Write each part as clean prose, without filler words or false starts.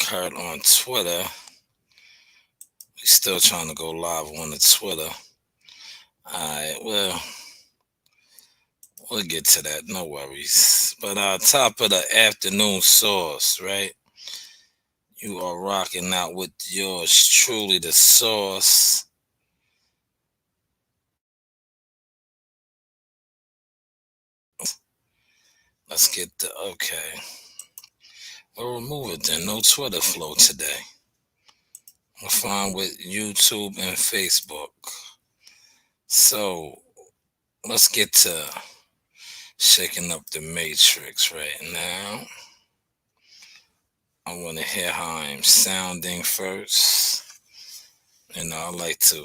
Kurt on Twitter. We still trying to go live on the Twitter. Alright, well, we'll get to that, no worries. But top of the afternoon sauce, right? You are rocking out with yours truly, the sauce. Let's get the okay. We'll remove it then. No Twitter flow today. We're fine with YouTube and Facebook. So let's get to shaking up the matrix right now. I want to hear how I'm sounding first. I like to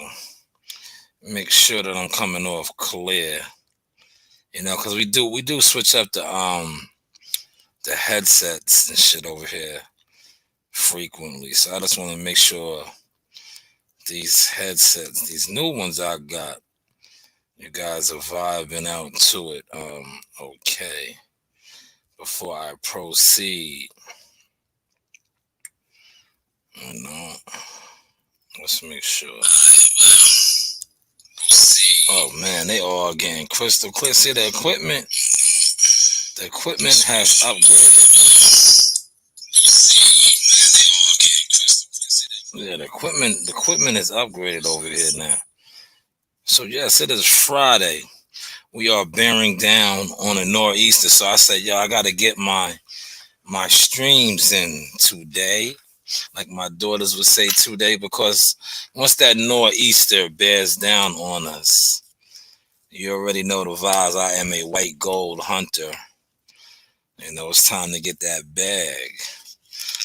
make sure that I'm coming off clear. Because we do switch up the headsets and shit over here frequently. So I just want to make sure these headsets, these new ones I got, you guys are vibing out to it. Okay. Before I proceed, let's make sure. Oh man, they all getting crystal clear. See the equipment? The equipment has upgraded. Yeah, the equipment is upgraded over here now. So yes, it is Friday. We are bearing down on the nor'easter. So I said, yo, I gotta get my streams in today. Like my daughters would say today, because once that nor'easter bears down on us, you already know the vibes. I am a white gold hunter. It's time to get that bag.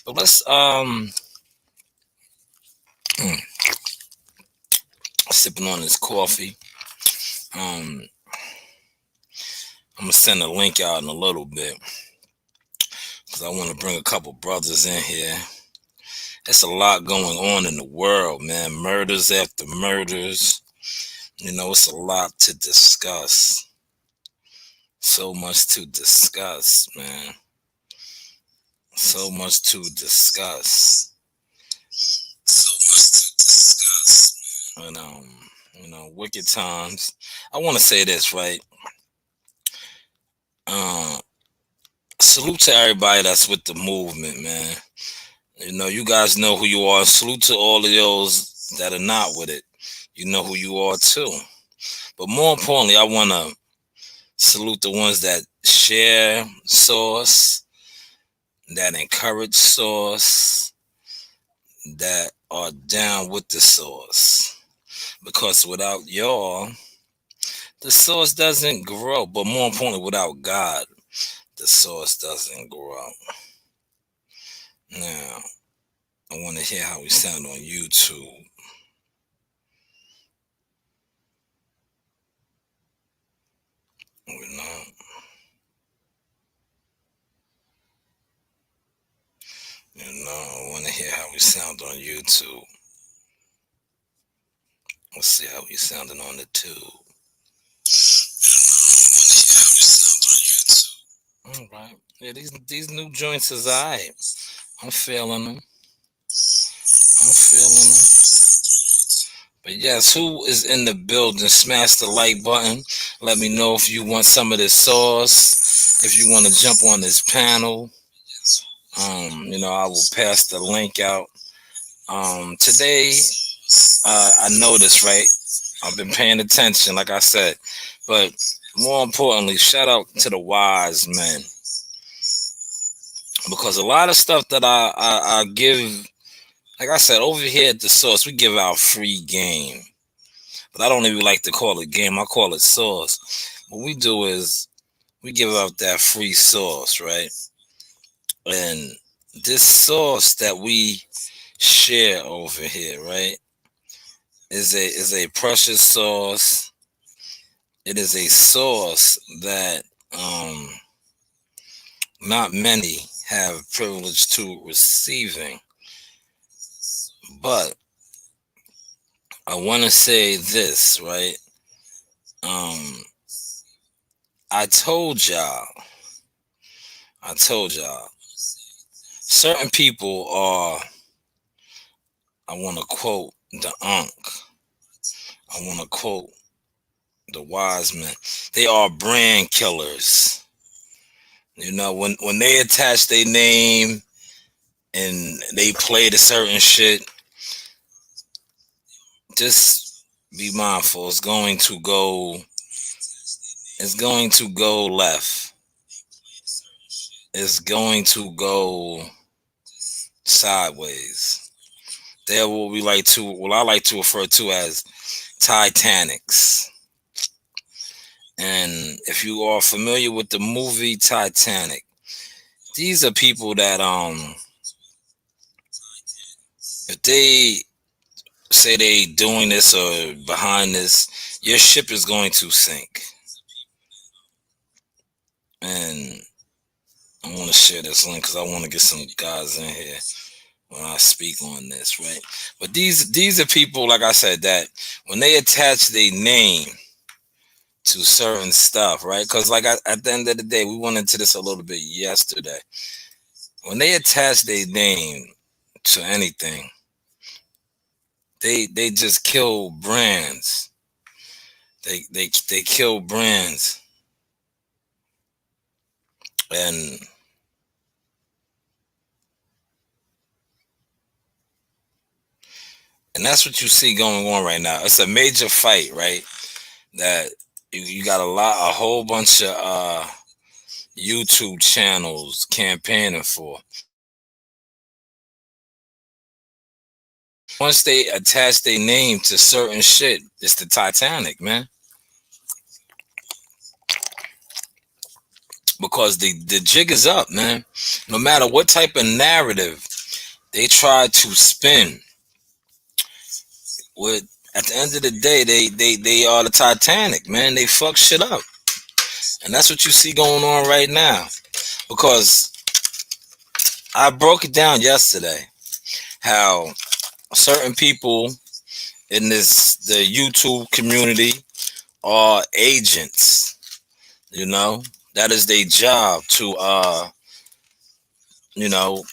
But let's sipping on this coffee. I'm gonna send a link out in a little bit because I want to bring a couple brothers in here. There's a lot going on in the world, man. Murders after murders. It's a lot to discuss. So much to discuss, man. So much to discuss. And wicked times. I want to say this, right? Salute to everybody that's with the movement, man. You guys know who you are. Salute to all of those that are not with it. You know who you are too. But more importantly, I want to salute the ones that share sauce, that encourage sauce, that are down with the sauce. Because without y'all, the sauce doesn't grow. But more importantly, without God, the sauce doesn't grow. Now, I want to hear how we sound on YouTube. I want to hear how we sound on YouTube. Let's see how we sounding on the tube. All right. Yeah, these new joints is alright. I'm feeling them. But yes, who is in the building? Smash the like button. Let me know if you want some of this sauce. If you want to jump on this panel. I will pass the link out. Today, I noticed, right? I've been paying attention, like I said. But more importantly, shout out to the wise men. Because a lot of stuff that I give, like I said, over here at the source, we give out free game. But I don't even like to call it game. I call it sauce. What we do is we give out that free sauce, right? And this sauce that we share over here, right, is a precious sauce. It is a sauce that not many have privilege to receiving. But I want to say this, right? I told y'all, certain people are, I want to quote the Ankh, I want to quote the wise men. They are brand killers. You know, when they attach their name and they play the certain shit, just be mindful. It's going to go left. It's going to go sideways. They're what I like to refer to as Titanics. And if you are familiar with the movie Titanic, these are people that if they say they doing this or behind this, your ship is going to sink. And I want to share this link because I want to get some guys in here when I speak on this, right? But these are people, like I said, that when they attach their name to certain stuff, right? Because at the end of the day, we went into this a little bit yesterday. When they attach their name to anything, they just kill brands. They kill brands, and that's what you see going on right now. It's a major fight, right? That you got a whole bunch of YouTube channels campaigning for. Once they attach their name to certain shit, it's the Titanic, man. Because the jig is up, man. No matter what type of narrative they try to spin, with at the end of the day, they are the Titanic, man. They fuck shit up, and that's what you see going on right now. Because I broke it down yesterday, how certain people in the YouTube community are agents. You know, that is their job to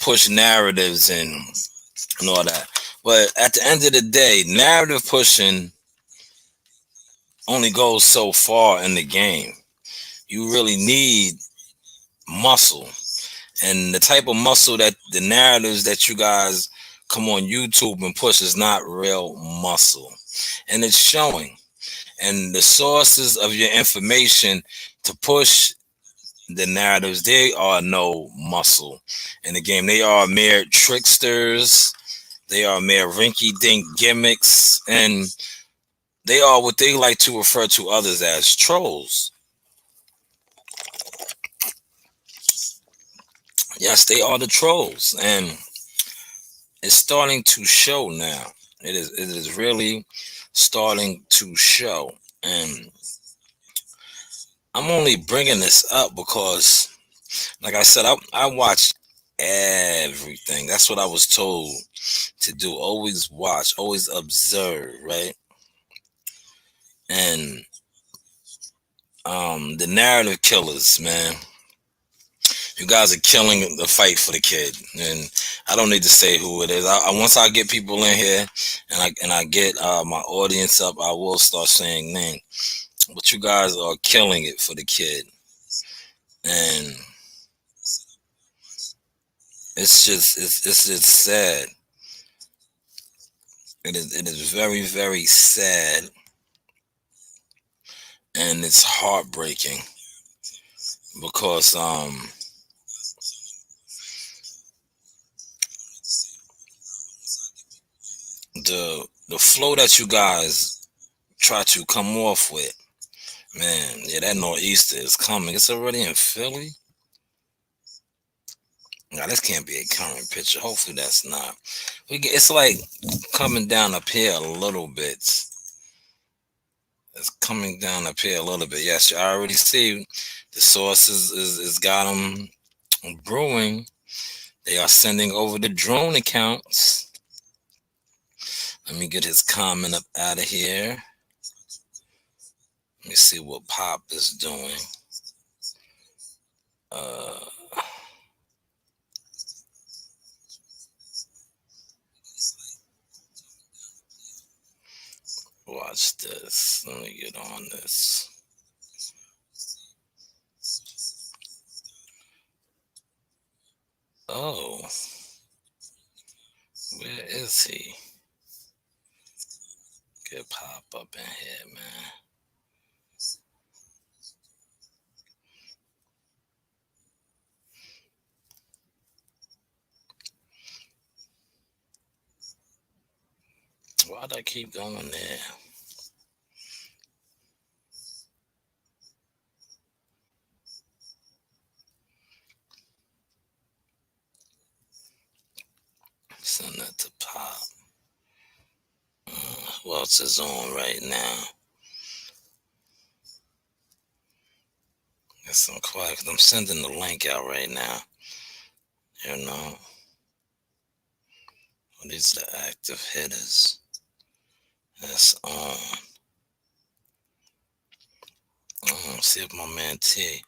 push narratives and all that. But at the end of the day, narrative pushing only goes so far in the game. You really need muscle, and the type of muscle that the narratives that you guys come on YouTube and push is not real muscle, and it's showing. And the sources of your information to push the narratives, they are no muscle in the game. They are mere tricksters. They are mere rinky-dink gimmicks, and they are what they like to refer to others as trolls. Yes, they are the trolls, and it's starting to show now. It is really starting to show, and I'm only bringing this up because, like I said, I watched everything. That's what I was told to do. Always watch, always observe, right? And the narrative killers, man. You guys are killing the fight for the kid, and I don't need to say who it is. Once I get people in here, and I get my audience up, I will start saying name. But you guys are killing it for the kid, and it's sad. It is very, very sad, and it's heartbreaking because the flow that you guys try to come off with, man, yeah, that nor'easter is coming. It's already in Philly. Now this can't be a current picture. Hopefully that's not. It's like coming down up here a little bit. It's coming down up here a little bit. Yes, you already see the source is got them brewing. They are sending over the drone accounts. Let me get his comment up out of here. Let me see what Pop is doing. Uh, Watch this. Let me get on this. Oh, where is he? Get pop up in here, man. Why'd I keep going there? Send that to Pop. Who else is on right now? It's some quiet 'cause I'm sending the link out right now. You know, what is the active hitters? That's on. See if my man T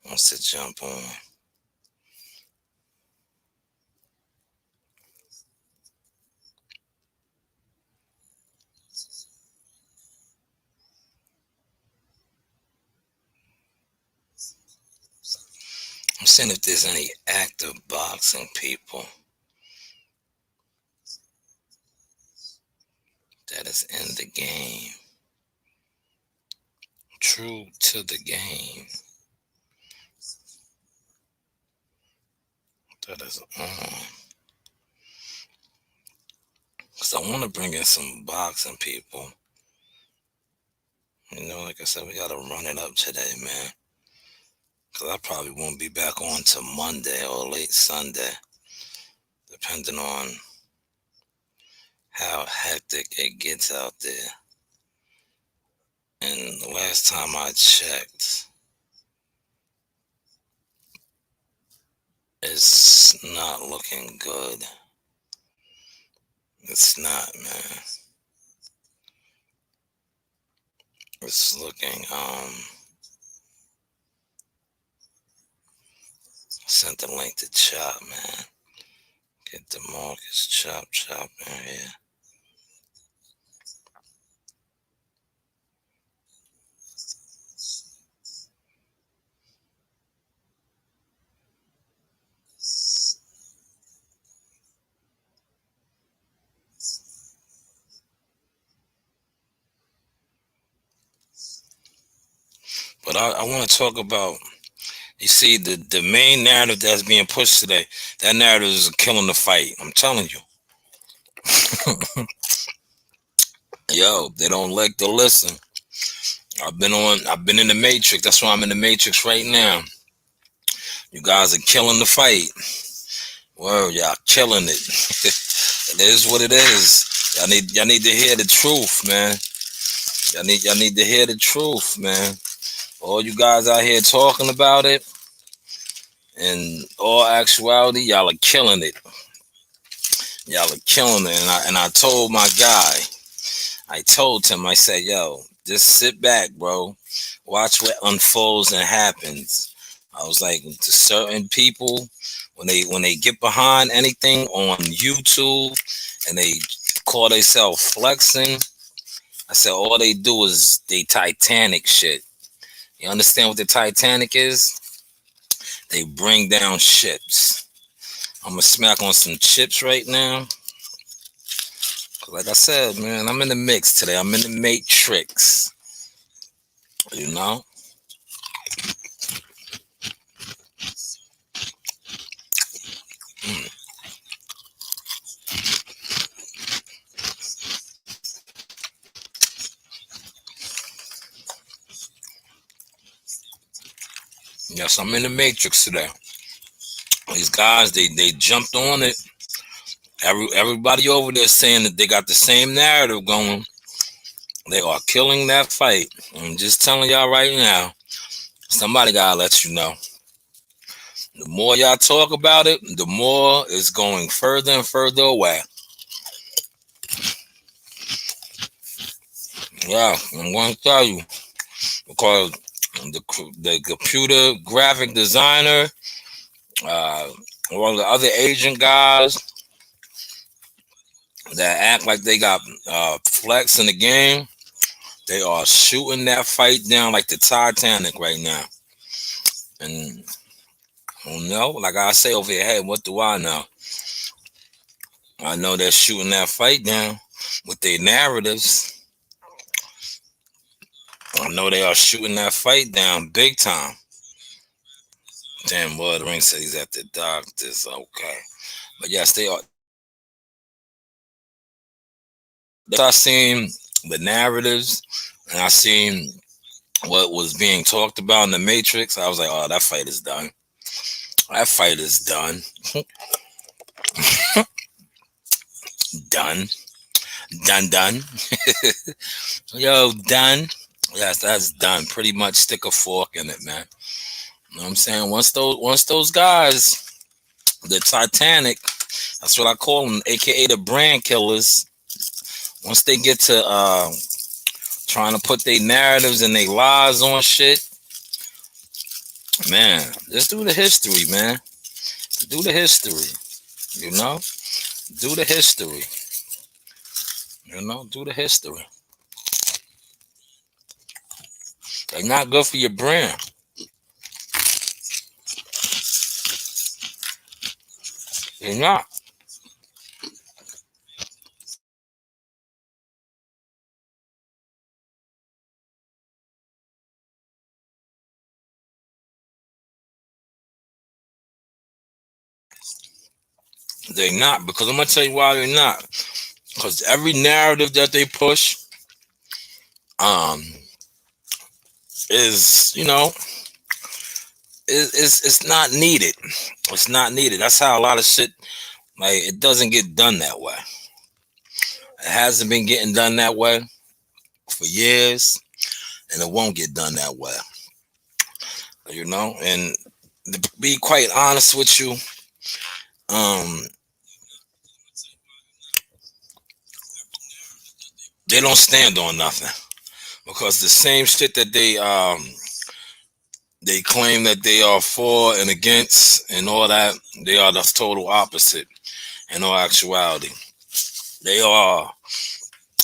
wants to jump on. I'm seeing if there's any active boxing people that is in the game. True to the game. That is on. Because I want to bring in some boxing people. You know, like I said, we got to run it up today, man. Because I probably won't be back on till Monday or late Sunday, depending on how hectic it gets out there. And the last time I checked, it's not looking good. It's not, man. It's looking, sent the link to Chop, man. Get the Marcus Chop in here. But I want to talk about, you see, the main narrative that's being pushed today, that narrative is killing the fight. I'm telling you. Yo, they don't like to listen. I've been in the Matrix. That's why I'm in the Matrix right now. You guys are killing the fight. Well, y'all killing it. It is what it is. Y'all need to hear the truth, man. Y'all need to hear the truth, man. All you guys out here talking about it, in all actuality, y'all are killing it. Y'all are killing it. And I told my guy, I told him, I said, yo, just sit back, bro. Watch what unfolds and happens. I was like, to certain people, when they get behind anything on YouTube and they call themselves flexing, I said all they do is they Titanic shit. You understand what the Titanic is? They bring down ships. I'm gonna smack on some chips right now. Like I said, man, I'm in the mix today. I'm in the Matrix. You know? Mm. Yes, I'm in the Matrix today. These guys, they jumped on it. Everybody over there saying that they got the same narrative going. They are killing that fight. I'm just telling y'all right now. Somebody gotta let you know. The more y'all talk about it, the more it's going further and further away. Yeah, I'm going to tell you, because the computer graphic designer, one of the other Asian guys that act like they got flex in the game, They are shooting that fight down like the Titanic right now. And I don't know, like I say over here, hey, what do I know? I know they're shooting that fight down with their narratives. I know they are shooting that fight down big time. Damn, boy, the ring said he's at the doctor's. Okay. But yes, they are. I seen the narratives and I seen what was being talked about in the Matrix. I was like, oh, that fight is done. That fight is done. Done. Done, done. Yo, done. Yes, that's done. Pretty much stick a fork in it, man. You know what I'm saying? Once those guys, the Titanic, that's what I call them, aka the brand killers. Once they get to trying to put their narratives and their lies on shit, man, just do the history, man. Do the history. You know? Do the history. Do the history. They're not good for your brand. They're not. They're not. Because I'm gonna tell you why they're not. Because every narrative that they push, um, is it's not needed. It's not needed. That's how a lot of shit, like, it doesn't get done that way. It hasn't been getting done that way for years, and it won't get done that way. And to be quite honest with you, um, they don't stand on nothing because the same shit that they claim that they are for and against and all that, they are the total opposite in all actuality. They are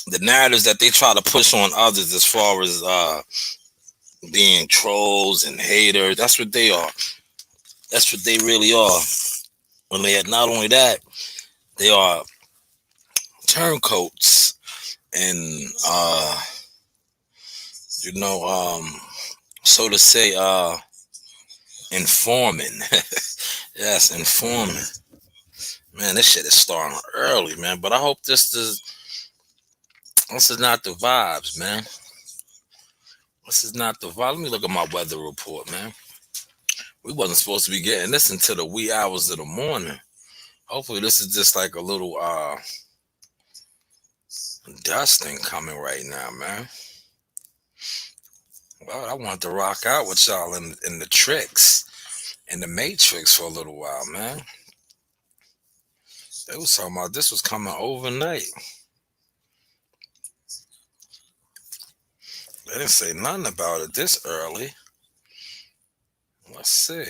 the narratives that they try to push on others as far as being trolls and haters. That's what they are. That's what they really are. When they not only that, they are turncoats and you know, so to say, informing. Yes, informing. Man, this shit is starting early, man. But I hope this is not the vibes, man. This is not the vibe. Let me look at my weather report, man. We wasn't supposed to be getting this until the wee hours of the morning. Hopefully, this is just like a little dusting coming right now, man. Well, I wanted to rock out with y'all in the tricks, in the Matrix for a little while, man. They was talking about this was coming overnight. They didn't say nothing about it this early. Let's see.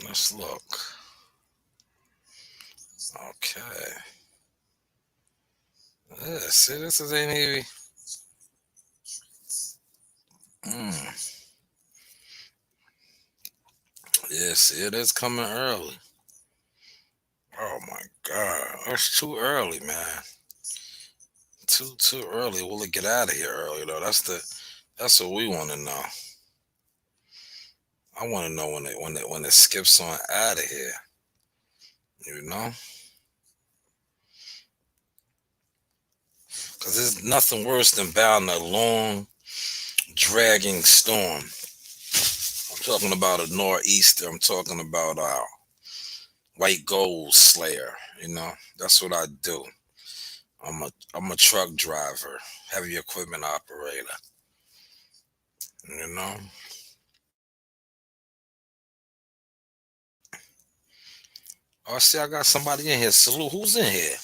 Let's look. Okay. Yeah, see, this is ain't even. Mm. Yeah, see, it is coming early. Oh my God, it's too early, man. Too early. Will it get out of here early though? That's what we want to know. I want to know when it skips on out of here. You know, because there's nothing worse than battling a long, dragging storm. I'm talking about a nor'easter. I'm talking about white gold slayer. That's what I do. I'm a truck driver, heavy equipment operator. You know. Oh, see, I got somebody in here. Salute. Who's in here?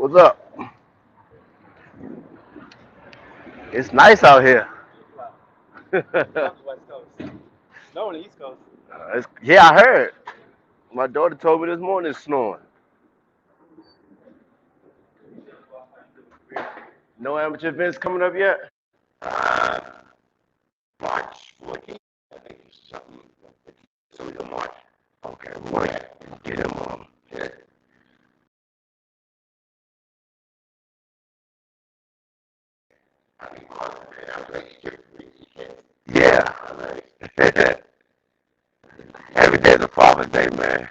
What's up? It's nice out here. Yeah, I heard. My daughter told me this morning it's snowing. No amateur events coming up yet? Uh, March 14th, I think it's something. Something to March. Okay, we want to get him on. Yeah. I think yeah. Every day's a Father's Day, man.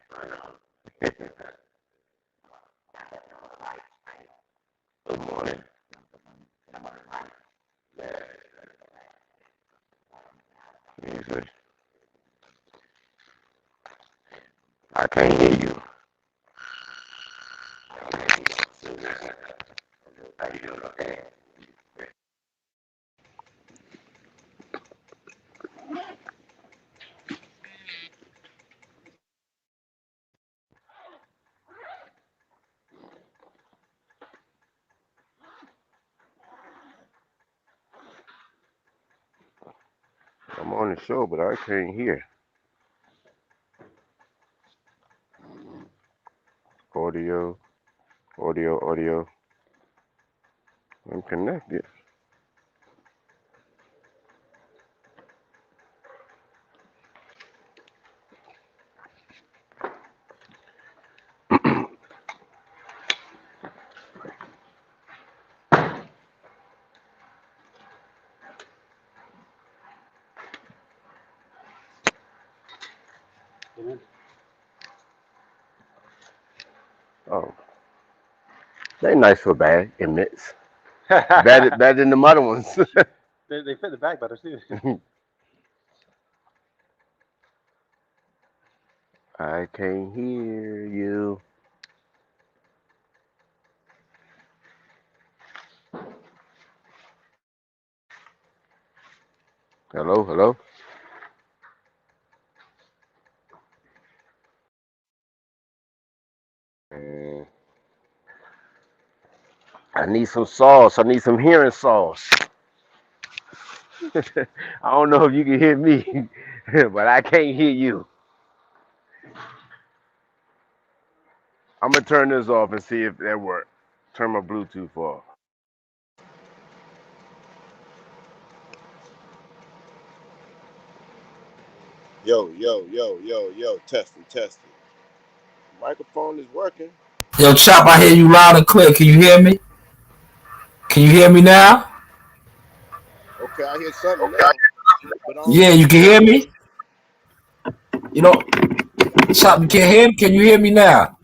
Good morning. Music. I can't hear you. How you doing? Okay. I'm on the show, but I can't hear. Audio, audio. I'm connected. Oh, they nice for bag emits. Better than the other ones. They fit the bag better too. I can't hear you. Hello. Uh, I need some sauce. I need some hearing sauce. I don't know if you can hear me, but I can't hear you. I'm gonna turn this off and see if that works. Turn my Bluetooth off. Yo. Testing. Microphone is working. Yo, Chop, I hear you loud and clear. Can you hear me? Can you hear me now? Okay, I hear something now, but I don't Yeah, know if you you can can hear hear me? me. You know, Chop, you can hear me? Can you hear me now?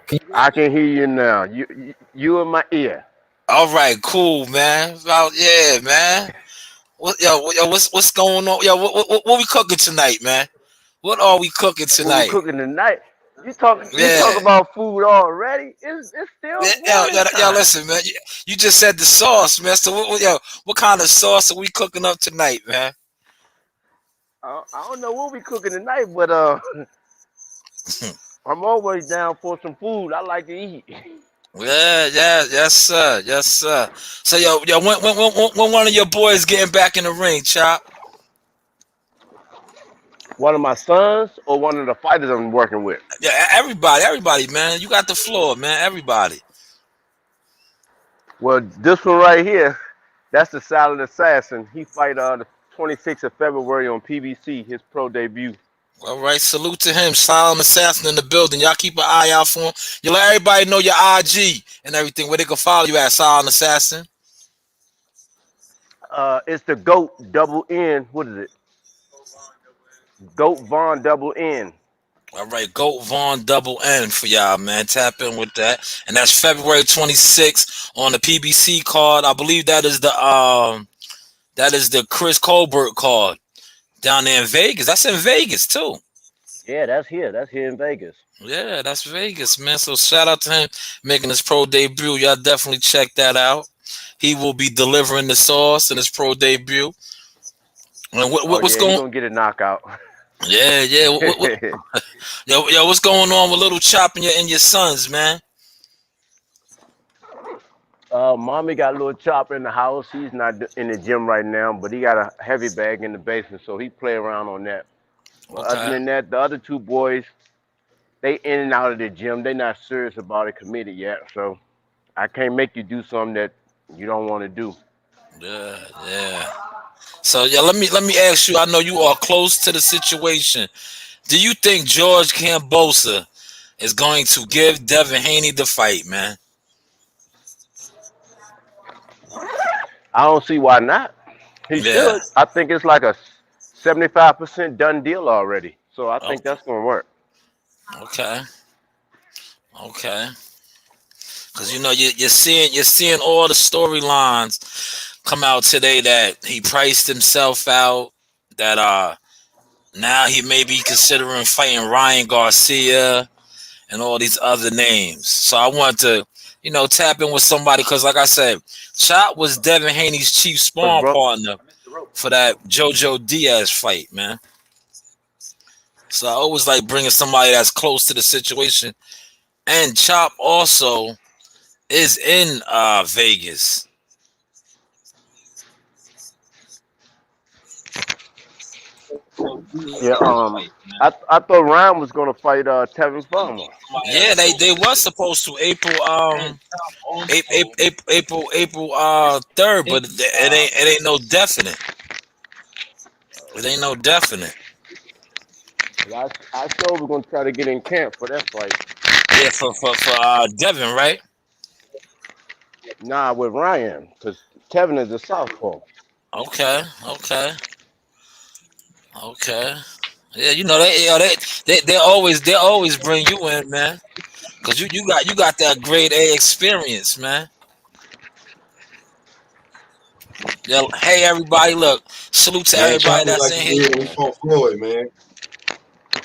Can you hear I me? can hear you now. You in my ear. All right, cool, man. Well, yeah, man. What's going on? Yo, what we cooking tonight, man? What are we cooking What we tonight? cooking tonight? You talk Yeah. about food already? It's Yeah, still morning yo, time. listen, man. You just said the sauce, man. So, what kind of sauce are we cooking up tonight, man? I don't know what we cooking tonight, but I'm always down for some food. I like to eat. Yes, sir, yes, sir. So, when one of your boys getting back in the ring, Chop? One of my sons or one of the fighters I'm working with. Yeah, everybody, man. You got the floor, man. Everybody. Well, this one right here, that's the Silent Assassin. He fight the 26th of February on PBC, his pro debut. All right, salute to him. Silent Assassin in the building. Y'all keep an eye out for him. You let everybody know your IG and everything, where they can follow you at, Silent Assassin. It's the GOAT double N. What is it? GOAT Vaughn double N. All right, Goat Vaughn double N for y'all, man. Tap in with that. And that's February 26th on the PBC card. I believe that is the Chris Colbert card down there in Vegas. That's in Vegas too. Yeah, that's here. That's here in Vegas. Yeah, that's Vegas, man. So shout out to him making his pro debut. Y'all definitely check that out. He will be delivering the sauce in his pro debut. And Oh what's yeah, he going? gonna get a knockout. Yeah. What's going on with Little Chop and your sons, man? Mommy got a little chopper in the house. He's not in the gym right now, but he got a heavy bag in the basement, so he play around on that. But other Okay. than that, the other two boys, they in and out of the gym. They not serious about it, committed yet. So I can't make you do something that you don't want to do. Yeah, yeah. So yeah, let me ask you. I know you are close to the situation. Do you think George Cambosa is going to give Devin Haney the fight, man? I don't see why not. He Yeah. should. I think it's like a 75% done deal already. So I think Okay. that's gonna work. Okay. Okay. Because you're seeing all the storylines come out today that he priced himself out. That now he may be considering fighting Ryan Garcia and all these other names. So I want to, tap in with somebody because, like I said, Chop was Devin Haney's chief sparring Bro, partner for that JoJo Diaz fight, man. So I always like bringing somebody that's close to the situation. And Chop also is in Vegas. yeah. I thought Ryan was gonna fight Tevin Farmer. Yeah, they was supposed to April 3rd, but it ain't no definite. It ain't no definite. I sure was gonna try to get in camp for that fight. Yeah, for Devin, right? Nah, with Ryan, because Tevin is a southpaw. Okay, okay, okay. Yeah, they always bring you in, man, cause you got that grade A experience, man. Yeah, hey everybody, look, salute to Man, everybody Chop looked that's like in he here. did when he fought Floyd, man.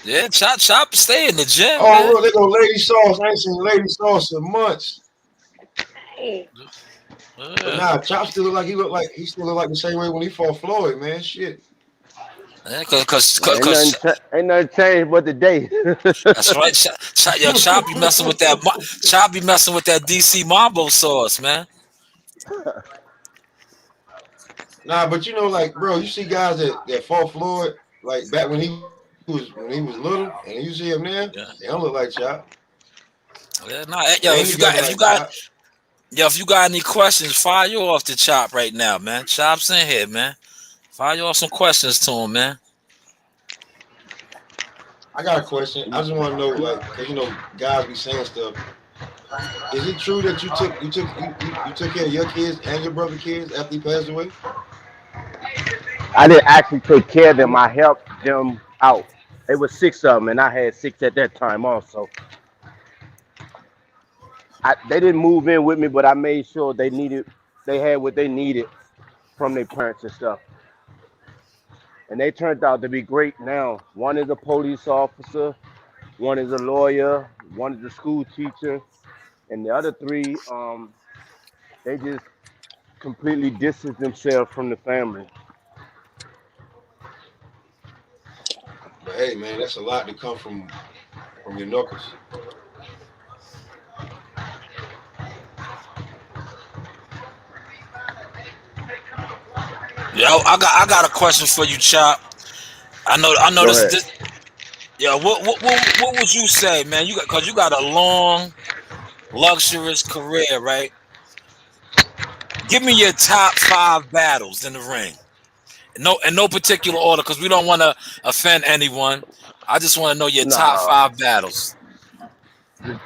Yeah, chop, stay in the gym, Oh, man. look, they go Lady Sauce. I ain't seen Lady Sauce in months. But Yeah, nah, Chop still look like the same way when he fought Floyd, man. Shit. yeah, cause, Nah, cause, cause ain't nothing changed but the day. that's right. Chop be messing with that. Chop be messing with that DC Mambo sauce, man. Nah, but you know, like, bro, you see guys that fought Floyd, like back when he was little, and you see him now, Yeah, they don't look like Chop. yeah. Nah, They yo, ain't together like Chop. if you got any questions, fire you off the Chop right now, man. Chop's in here, man. Fire you off some questions to him, man. I got a question. I just want to know, like, cause guys be saying stuff. Is it true that you took care of your kids and your brother kids after he passed away? I didn't actually take care of them. I helped them out. It was six of them, and I had six at that time also. They didn't move in with me, but I made sure they had what they needed from their parents and stuff. And they turned out to be great now. One is a police officer, one is a lawyer, one is a school teacher, and the other three, they just completely distance themselves from the family. But hey, man, that's a lot to come from your knuckles. Yo, I got a question for you, Chop. I know Go this. ahead. This Yeah, what would you say, man? Cause you got a long, luxurious career, right? Give me your top five battles in the ring. In no particular order, because we don't want to offend anyone. I just want to know your top Nah, five battles.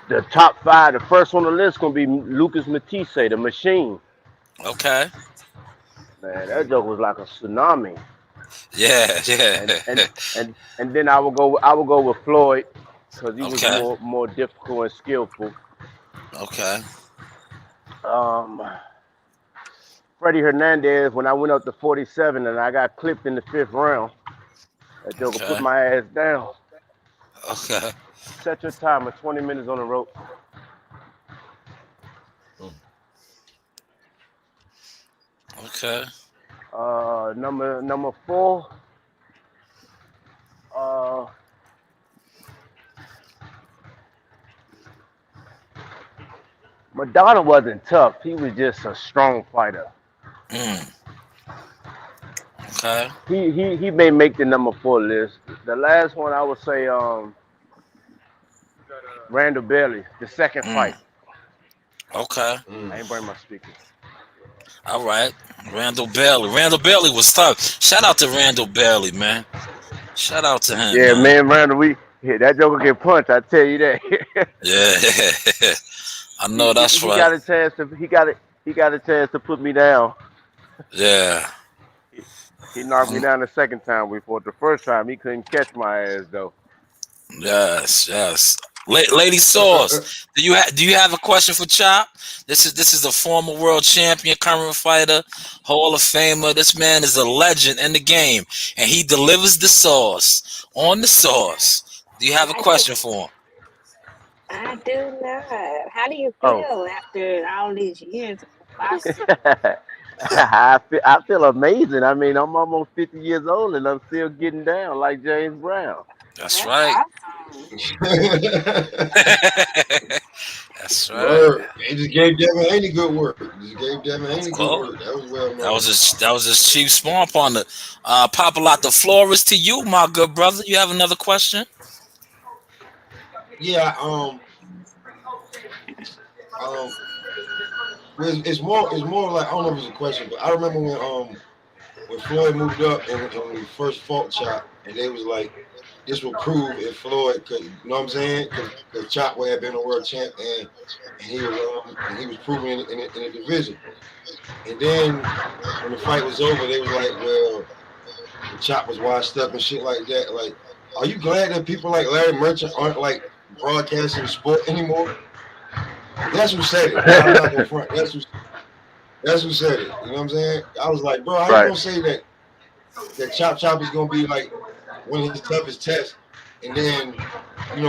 the top five, the first on the list gonna be Lucas Matisse, the Machine. Okay. Man, that joke was like a tsunami. Yeah, And yeah. and and then I will go with Floyd because he was Okay. more difficult and skillful. Okay. Um, Freddie Hernandez when I went up to 47 and I got clipped in the fifth round. That joker put Okay. my ass down. Okay. Set your timer, 20 minutes on the rope. Okay. Number four. Uh, Madonna wasn't tough. He was just a strong fighter. Mm, okay. He may make the number 4 list. The last one I would say Randall Bailey, the second Mm, fight. okay. I Mm. ain't bring my speaker. All right. Randall Bailey. Randall Bailey was tough. Shout out to Randall Bailey, man. Shout out to him, Yeah, man. man, Randall, that joker get punched. I tell you that. Yeah. I he, know he that's he right. got a chance to he got a chance to put me down. Yeah. He knocked me Mm, down the second time we fought. The first time he couldn't catch my ass though. yes. Lady Sauce, do you have a question for Chop? This is a former world champion, current fighter, Hall of Famer. This man is a legend in the game, and he delivers the sauce on the sauce. Do you have a I do, question for him? I do not. How do you Oh, feel after all these years of boxing? I feel amazing. I mean, I'm almost 50 years old and I'm still getting down like James Brown. That's That's right. awesome. That's right. Word. They just gave Devin Haney good work. Just gave Devin Of Haney good course. work. That was well That was known. his chief spawn partner. Papa Lot, the floor is to you, my good brother. You have another question? Yeah. Um. Well, it's more like I don't know if it's a question, but I remember when Floyd moved up and when we first fought Chop, and they was like, this will prove if Floyd could, you know what I'm saying? Because Chop had been a world champ and he was proven in the division. And then when the fight was over, they was like, well, Chop was washed up and shit like that. Like, are you glad that people like Larry Merchant aren't like broadcasting the sport anymore? That's who said it. I'm not gonna front. That's who said it. You know what I'm saying? I was like, bro, how you Right. gonna say that Chop is gonna be like one of his toughest tests, and then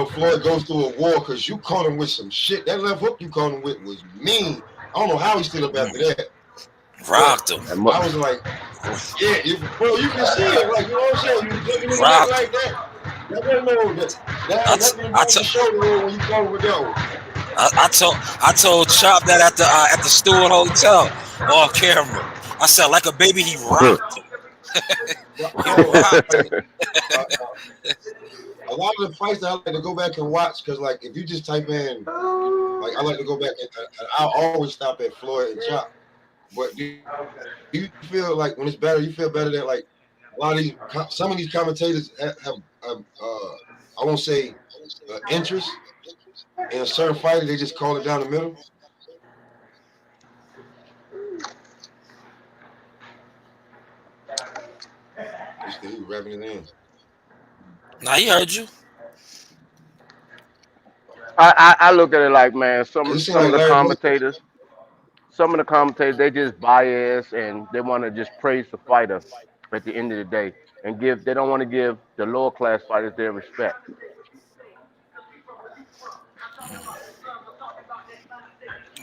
Floyd goes through a war because you caught him with some shit. That left hook you caught him with was mean. I don't know how he stood up after that, but Rocked him. I was like, yeah, bro, you can see it. Like, you know what I'm saying? You look in the neck Rocked him. like that. That wasn't that I, had t- nothing to do I, with the t- shoulder when you caught him with that one. I told Chop that at the Stewart Hotel off camera. I said like a baby, he rocked him. He rocked him. Uh, a lot of the fights that I like to go back and watch because, like, if you just type in, like, I like to go back and I'll always stop at Floyd and Chop. But do you feel like when it's better, you feel better that like a lot of some of these commentators have I won't say interest in a certain fighter, they just call it down the middle. He revving it in. Now he heard you. I look at it like, man, It seems some like of the Larry Bird. commentators they just bias and they want to just praise the fighter at the end of the day and they don't want to give the lower class fighters their respect.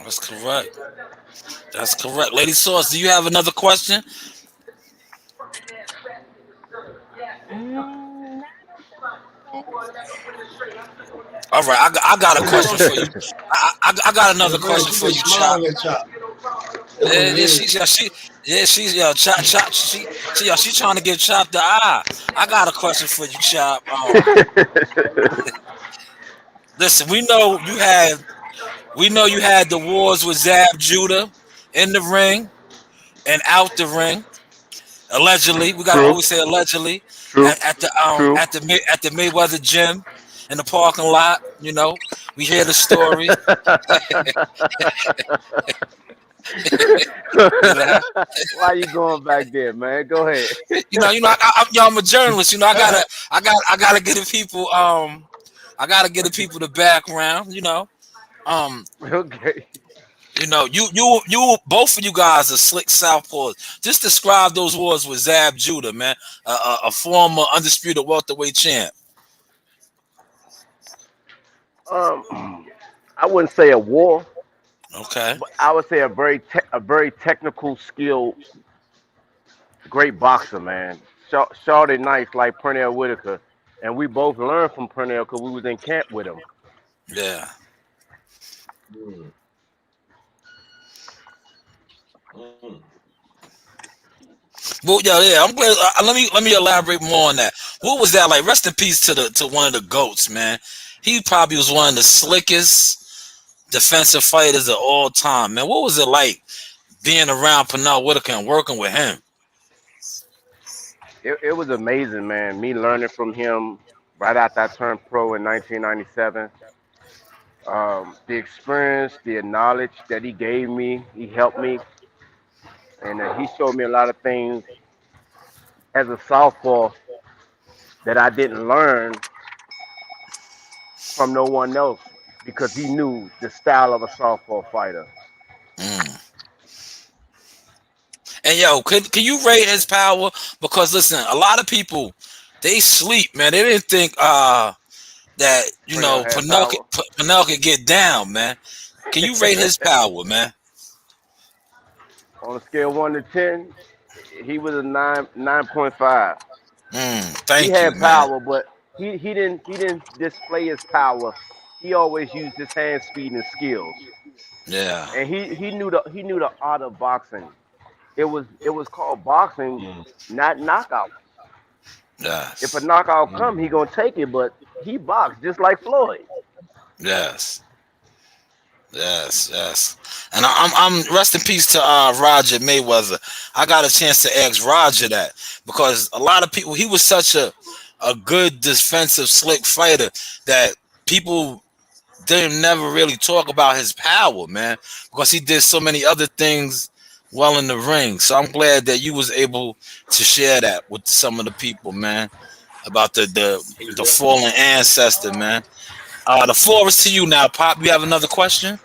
That's correct. That's correct. Lady Sauce, do you have another question? Mm, All right, I got a question for you. I got another question She for just you, Chop. smiling at Chop. That's what Yeah, it yeah, is. she's Chop. She trying to give Chop the eye. I got a question for you, Chop. Listen, we know you had the wars with Zab Judah in the ring and out the ring. Allegedly, we gotta True, always say allegedly true, true. at the Mayweather gym in the parking lot. We hear the story. You know, Why you going back there, man? Go ahead. I'm a journalist. I gotta get the people. I gotta give the people the background. Um, Okay. you both of you guys are slick southpaws. Just describe those wars with Zab Judah, man, a former undisputed welterweight champ. I wouldn't say a war, Okay. but I would say a very technical, skilled, great boxer, man. Shorty nice like Pernell Whitaker, and we both learned from Pernell because we was in camp with him. Yeah. Mm. Mm. Well, yeah. I'm glad. Let me elaborate more on that. What was that like? Rest in peace to one of the goats, man. He probably was one of the slickest defensive fighters of all time, man. What was it like being around Pernell Whitaker and working with him? It was amazing, man. Me learning from him right after I turned pro in 1997. The experience, the knowledge that he gave me, he helped me, and he showed me a lot of things as a southpaw that I didn't learn from no one else because he knew the style of a southpaw fighter. Mm. And yo, can you rate his power? Because listen, a lot of people they sleep, man. They didn't think that Pernell had Pernell power. Pernell could get down, man. Can you rate his power, man? On a scale 1 to 10, he was a 9.5. He Thank you, had man. power, but he didn't display his power. He always used his hand speed and skills, Yeah. and he knew the art of boxing. It was called boxing, Mm. not knockout. If a Yes. knockout Mm. come, he gonna take it, but he boxed just like Floyd. Yes. Yes. Yes. And I'm rest in peace to Roger Mayweather. I got a chance to ask Roger that because a lot of people he was such a good defensive slick fighter that people didn't never really talk about his power, man, because he did so many other things well in the ring. So I'm glad that you was able to share that with some of the people, man, about He was the definitely. fallen ancestor, man. The floor is to you now, Pop. You have another question?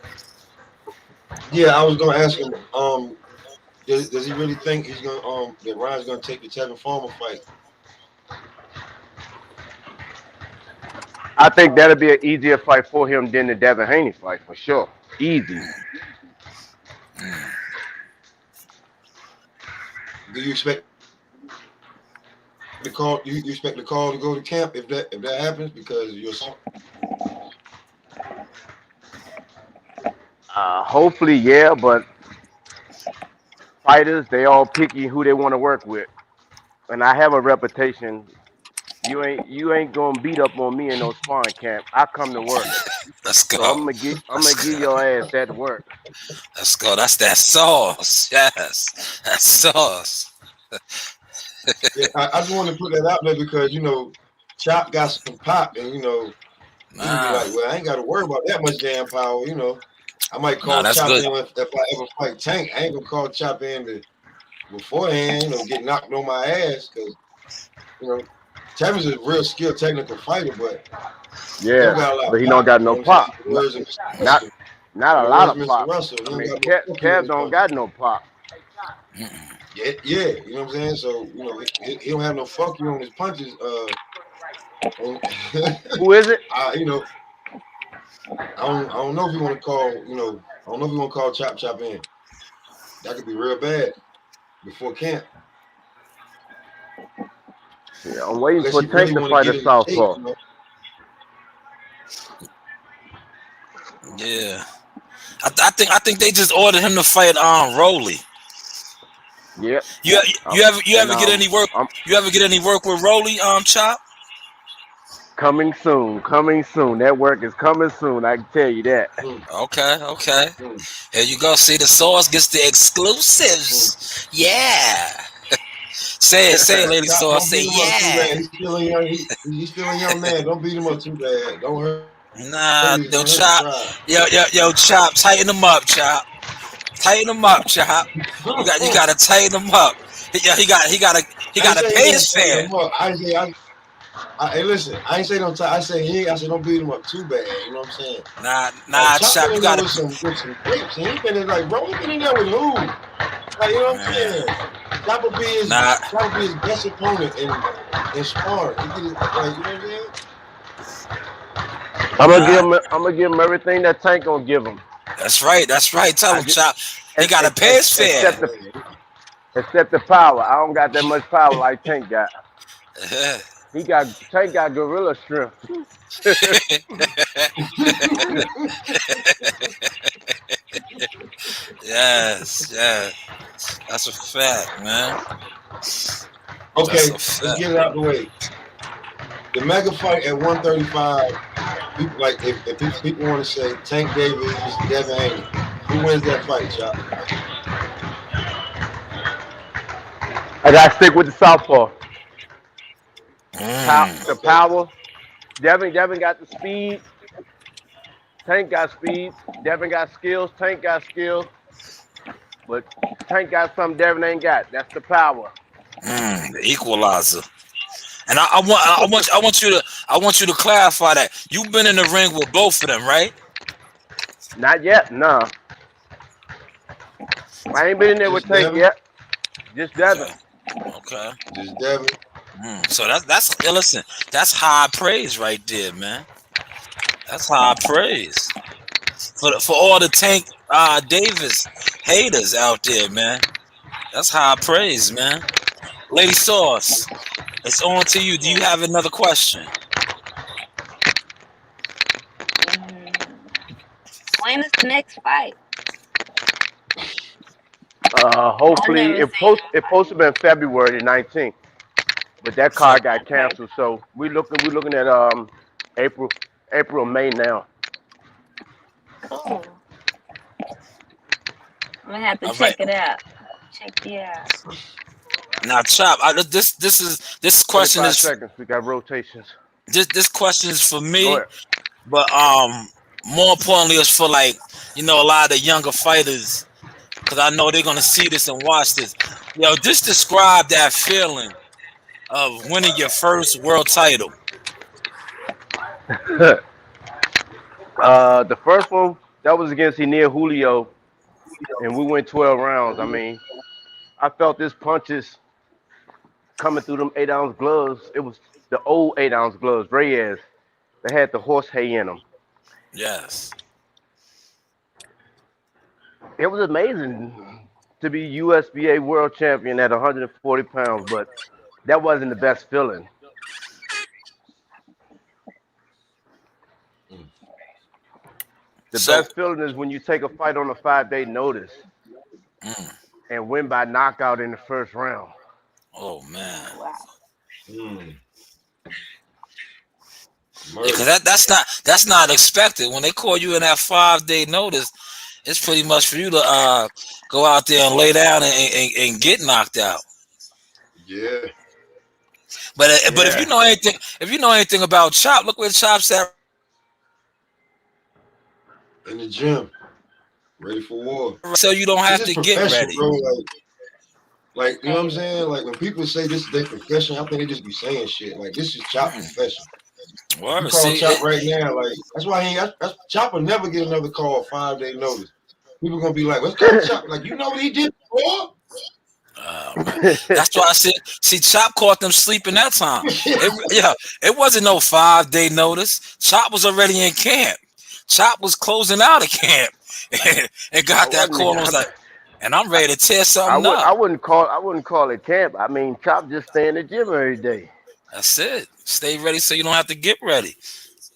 Yeah, I was gonna ask him. Does he really think he's gonna that Ryan's gonna take the Tevin Farmer fight? I think that'll be an easier fight for him than the Devin Haney fight for sure. Easy. Mm. Do you expect the call? You expect the call to go to camp if that happens because you're Hopefully, yeah, but fighters they all picky who they want to work with, and I have a reputation. You ain't gonna beat up on me in no sparring camp. I come to work, Let's so go. I'm gonna give your ass that work. Let's go. That's that sauce. Yes. That sauce. Yeah, I just want to put that out there because Chop got some pop, and he can be Nah. like, well, I ain't got to worry about that much damn power. I might Nah, call that's Chop good. in if I ever fight Tank. I ain't gonna call Chop in beforehand, get knocked on my ass because Tevin's a real skilled technical fighter, but he don't Yeah, got a lot but of he don't pop. got You know no what I'm saying? pop. Whereas Mr. Not Russell, not a lot of Mr. pop. Russell, he I don't mean, got no fucking Kev with his don't punches. got no pop. Mm-mm. Yeah, you know what I'm saying? So, he don't have no fuck you on his punches. And, Who is it? I don't know if you want to call, I don't know if you want to call Chop in. That could be real bad before camp. Yeah, I'm waiting Unless for he really Tank to want to fight get a in shape, southpaw. Yeah. I think they just ordered him to fight Rolly. Yep. You And ever get any work? I'm You ever get any work with Rolly, Chop? coming soon. Coming soon. That work is coming soon. I can tell you that. Okay. Mm. Here you go. See, the sauce gets the exclusives. Yeah. Say it, lady Chop, sauce. don't Say beat him up too yeah. bad. He's still a young. He's still a young man. Don't beat him up too bad. Don't hurt Nah, his yo, don't hurt his Chop. pride. Yo, Chop. Tighten them up, Chop. Tighten them up, Chop. You gotta tighten them up. He I ain't gotta say he pay gonna his tighten fare. him up. Hey, listen. I ain't say don't. I say don't beat him up too bad. You know what I'm saying? Nah, Chop Chop. been You in there gotta. with some grapes, and he been in like, bro, he been in there with who? Like, you know what I'm Man, saying? Chop will be his nah, best opponent in sparring. He get it, like, you know what I'm saying? nah. I'm gonna give him everything that Tank gonna give him. That's right. Tell I him, just Chop. He gotta pay his fare. except the power. I don't got that much power like Tank got. Tank got gorilla strength. Yes, yeah. That's a fact, man. Okay, That's a let's fact. get it out the way. The mega fight at 135. People like if people want to say Tank Davis, Devin Haney, who wins that fight, Chop? I gotta stick with the southpaw. The Mm. Okay. power. Devin got the speed. Tank got speed. Devin got skills. Tank got skills. But Tank got something Devin ain't got. That's the power. The equalizer. And I want you to clarify that. You've been in the ring with both of them, right? Not yet. Nah. I ain't been in there with Just Tank Devin? yet. Just Devin. Okay. Okay. Just Devin? So that's listen, that's high praise right there, man. That's high praise for all the Tank Davis haters out there, man. That's high praise, man. Lady Sauce, it's on to you. Do you have another question? When is the next fight? I've Hopefully never seen it supposed to be February 19th, but that card got it. canceled. So we looking at April May now. Cool. I'm gonna have to All right. check it out. Check it out. Now, Chop. This question 25 is seconds. We got rotations. this question is for Go me, ahead. but more importantly, it's for like a lot of the younger fighters because I know they're gonna see this and watch this. Yo, just describe that feeling of winning your first world title. The first one that was against Enir Julio, and we went 12 rounds. I mean, I felt his punches coming through them 8-ounce gloves. It was the old 8-ounce gloves, Reyes. They had the horse hay in them. Yes. It was amazing to be USBA world champion at 140 pounds, but that wasn't the best feeling. The So, best feeling is when you take a fight on a 5-day notice mm, and win by knockout in the first round. oh man, Wow. Mm. because Murder. that's not expected when they call you in that 5-day notice. It's pretty much for you to go out there and lay down and get knocked out. Yeah. But Yeah. if you know anything about Chop, look where Chop's at. In the gym. Ready for war. So you don't This have is to get profession, ready. bro. Like, you know what I'm Hey, saying? Like when people say this is their profession, I think they just be saying shit. Like this is Chop Mm, profession. If you word. call See Chop it. right now, like that's why that's Chop will never get another call 5-day notice. People gonna be like, let's call Chop. Like, you know what he did before? Oh man, that's why I said. See, Chop caught them sleeping that time. It wasn't no 5-day notice. Chop was already in camp. Chop was closing out of camp and I got that call wasn't. and was like, and I'm ready to tear I something would. up. I wouldn't call it camp. I mean, Chop just stay in the gym every day. That's it. Stay ready so you don't have to get ready.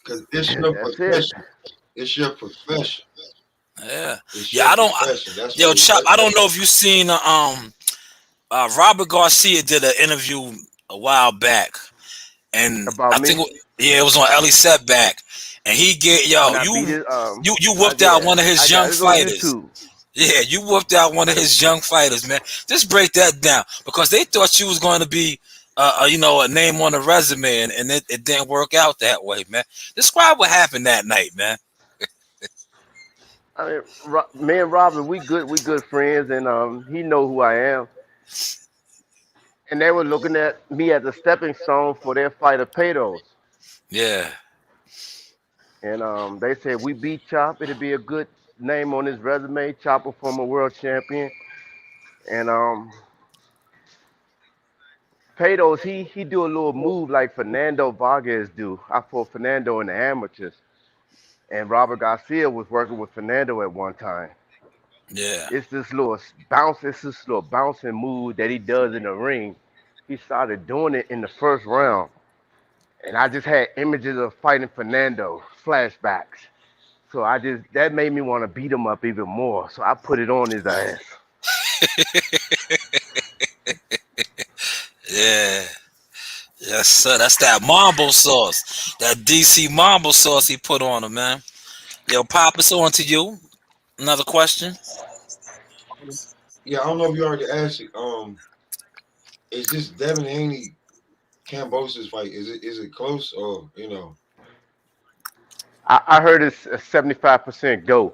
Because it's your That's it. profession. It's your profession. Yeah, It's yeah. your profession. That's Yo, what it Chop. I don't that's know if you seen Robert Garcia did an interview a while back, and About I me think yeah, it was on Ellie Setback, and he get when yo I beat you it. you whooped out one of I his got young it on fighters. YouTube. Yeah, you whooped out one of his young fighters, man. Just break that down because they thought you was going to be, a name on the resume, and it didn't work out that way, man. Describe what happened that night, man. I mean, me and Robin, we good friends, and he know who I am. And they were looking at me as a stepping stone for their fight of Paydos. Yeah, And they said we beat Chop, it'd be a good name on his resume. Chop a former world champion, and Paydos he do a little move like Fernando Vargas do. I fought Fernando in the amateurs, and Robert Garcia was working with Fernando at one time. yeah. It's this little bouncing move that he does in the ring. He started doing it in the first round, and I just had images of fighting Fernando, flashbacks. So that made me want to beat him up even more. So I put it on his ass. Yeah. Yes, sir. That's that Mambo sauce. That DC Mambo sauce he put on him, man. Yo, Pop, it's on to you. Another question. Yeah, I don't know if you already asked it. Is this Devin Haney Kambosos fight? Is it close or you know? I heard it's a 75% go.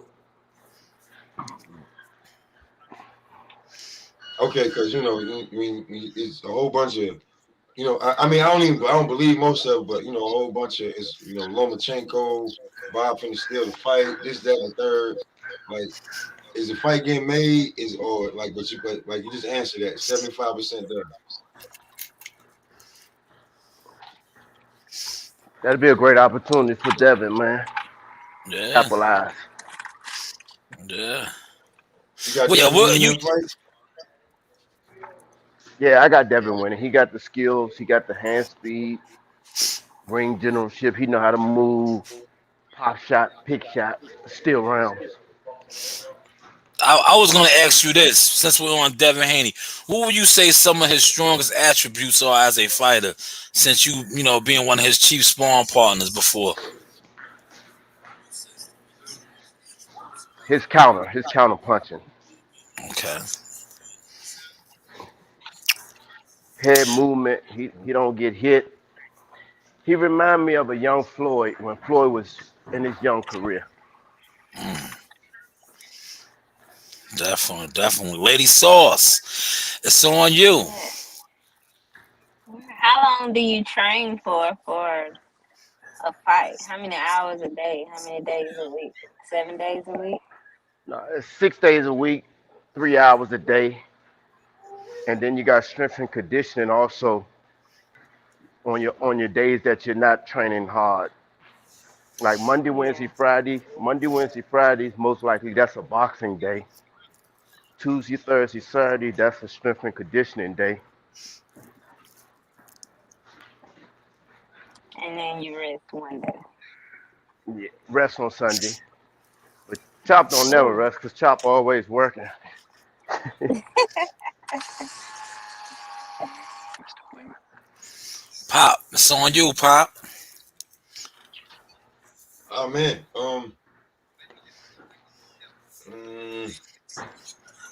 Okay, because you know, I mean, it's a whole bunch of you know. I mean, I don't believe most of it, but you know, a whole bunch of it's you know Lomachenko, Bob finna steal the fight, this, that, and the third. Like, is the fight getting made? Is or like, but like you just answered that 75% done. That'd be a great opportunity for Devin, man. Yeah, Capitalize. yeah. You got Well, yeah, Devin what winning you? that fight? Yeah, I got Devin winning. He got the skills. He got the hand speed, ring generalship. He know how to move, pop shot, pick shot, steal rounds. I was gonna ask you this since we're on Devin Haney. What would you say some of his strongest attributes are as a fighter? Since you know being one of his chief sparring partners before. His counter punching, Okay. head movement. He don't get hit. He remind me of a young Floyd when Floyd was in his young career. Definitely, definitely. Lady Sauce, it's on you. How long do you train for a fight? How many hours a day? How many days a week? 7 days a week? No, it's 6 days a week, 3 hours a day, and then you got strength and conditioning also on your days that you're not training hard. Like Monday, Yeah. Wednesday, Friday. Monday, Wednesday, Fridays, most likely that's a boxing day. Tuesday, Thursday, Saturday, that's a strength and conditioning day. And then you rest one day. Yeah, rest on Sunday. But Chop don't never Cool. rest because Chop always working. Pop, it's on you, Pop. Oh man. Mm,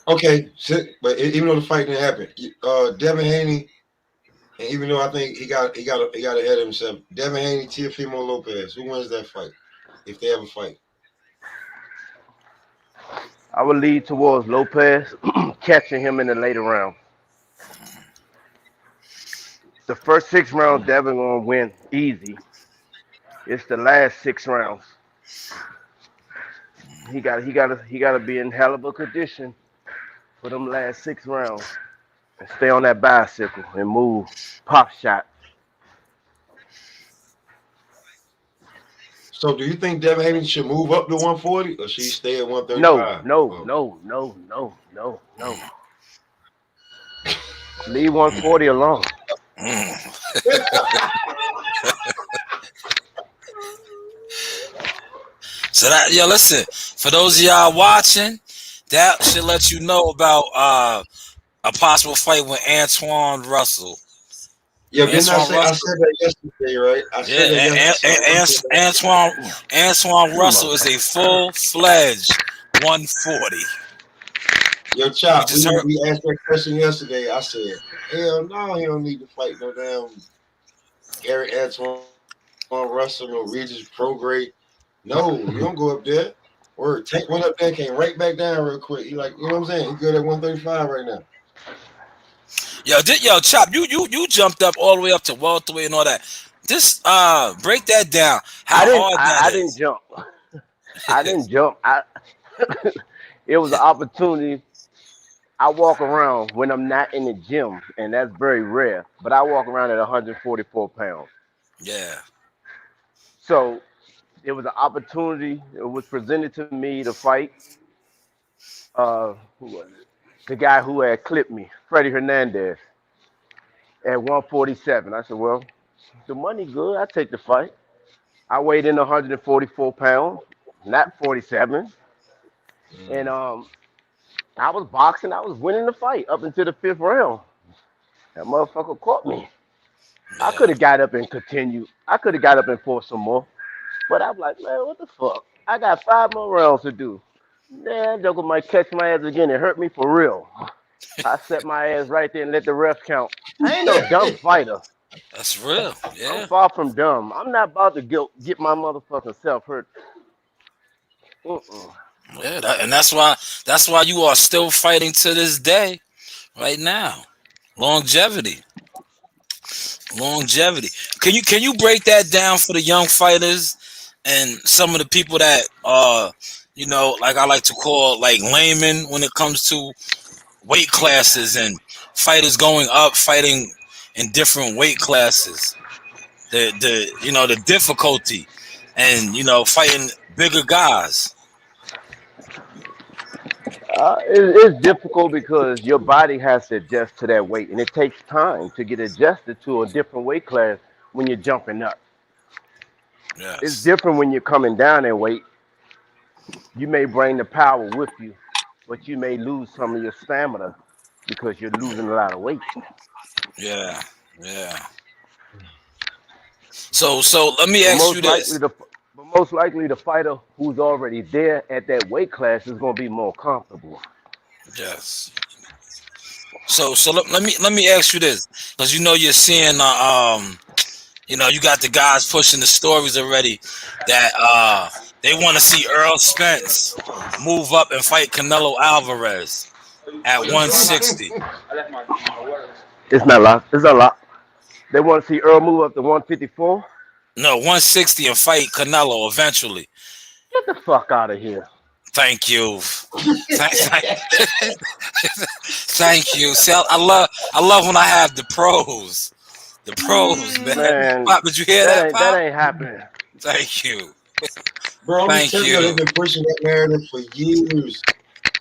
okay, but even though the fight didn't happen, Devin Haney, and even though I think he got ahead of himself, Devin Haney, Teofimo Lopez, who wins that fight if they ever fight? I would lead towards Lopez catching him in the later round. The first 6 rounds, Devin gonna win easy. It's the last 6 rounds. He got to be in hell of a condition for them last 6 rounds and stay on that bicycle and move, pop shot. So, do you think Devin Haney should move up to 140 or should he stay at No, 135? no, no, no, no, no, no. Leave 140 alone. Mm. So that listen, for those of y'all watching, that should let you know about a possible fight with Antoine Russell. Yeah, didn't Antoine I Russell, said that yesterday, right? I said that yeah, yesterday. Antoine You Russell is a motherfucker. full-fledged 140. Yo, You Chop, just heard. we asked that question yesterday. I said, hell no, he don't need to fight no damn Gary Antoine Russell, no Regis Prograde. No, you don't go up there. Or Tank went up there, came right back down real quick. He like, you know what I'm saying? He good at 135 right now. Yo, Chop, you jumped up all the way up to welterweight and all that. Just break that down. I How didn't. hard I, that I didn't is. jump. I didn't jump. It was an opportunity. I walk around when I'm not in the gym, and that's very rare. But I walk around at 144 pounds. Yeah. So it was an opportunity. It was presented to me to fight. Who was it? The guy who had clipped me, Freddie Hernandez, at 147. I said, well, the money good. I take the fight. I weighed in 144 pounds. not 47. And I was boxing. I was winning the fight up until the 5th round. That motherfucker caught me. I Yeah. could have got up and continued. I could have got up and fought some more. But I'm like, man, what the fuck? I got 5 more rounds to do. Man, Joker might catch my ass again and hurt me for real. I set my ass right there and let the ref count. I ain't no dumb fighter. That's real. I'm Yeah. far from dumb. I'm not about to get my motherfucking self hurt. Mm-mm. Yeah. And that's why you are still fighting to this day, right now. Longevity. Longevity. Can you break that down for the young fighters and some of the people that like I like to call like laymen when it comes to weight classes and fighters going up fighting in different weight classes. The difficulty and fighting bigger guys. It's difficult because your body has to adjust to that weight, and it takes time to get adjusted to a different weight class when you're jumping up. It's Yes. different when you're coming down in weight. You may bring the power with you, but you may lose some of your stamina because you're losing a lot of weight. Yeah. Yeah. So let me But ask you most likely this. the but most likely the fighter who's already there at that weight class is going to be more comfortable. Yes. So let me ask you this, because you're seeing you got the guys pushing the stories already that they want to see Earl Spence move up and fight Canelo Alvarez at 160. It's not locked. It's unlocked. They want to see Earl move up to 154. No, 160 and fight Canelo eventually. Get the fuck out of here. Thank you. Thank you. See, I love when I have the pros. The pros, man. Man, Pop, did you hear that that, ain't that Pop? ain't happening. Thank you. Bro, I'm just Thank telling you, they've you. been pushing that narrative for years.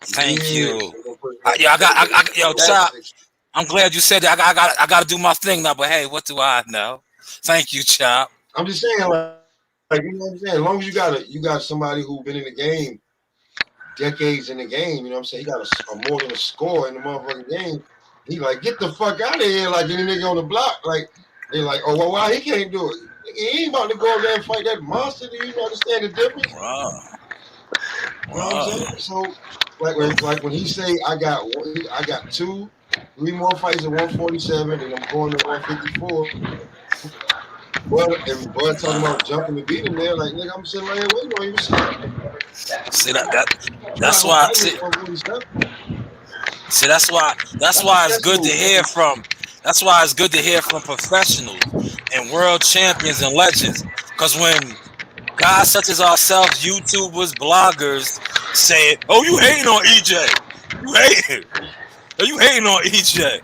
Thank Years. you. They've been pushing Yo, That Chop. I'm glad you said that. I got to do my thing now. But hey, what do I know? Thank you, Chop. I'm just saying, like you know what I'm saying. As long as you got somebody who's been in the game, decades in the game. You know what I'm saying. He got a more than a score in the motherfucking game. He like get the fuck out of here, like any nigga on the block. Like they like, oh well, why he can't do it? He ain't about to go over there and fight that monster. Do you understand the difference? Wow. You know what I'm Wow. saying? So like when he say I got 3 more fights at 147 and I'm going to 154. And Bud talking Wow. about jumping to beat him there, like nigga, I'm sitting right here waiting on you. What's up? See You're not that's gonna why fight me see, at 147. see that's why that's That's a why it's chess good to move, hear man. from that's why it's good to hear from professionals and world champions and legends. Because when guys such as ourselves, YouTubers, bloggers, say, "Oh, you hating on EJ? You hating? Are you hating on EJ?"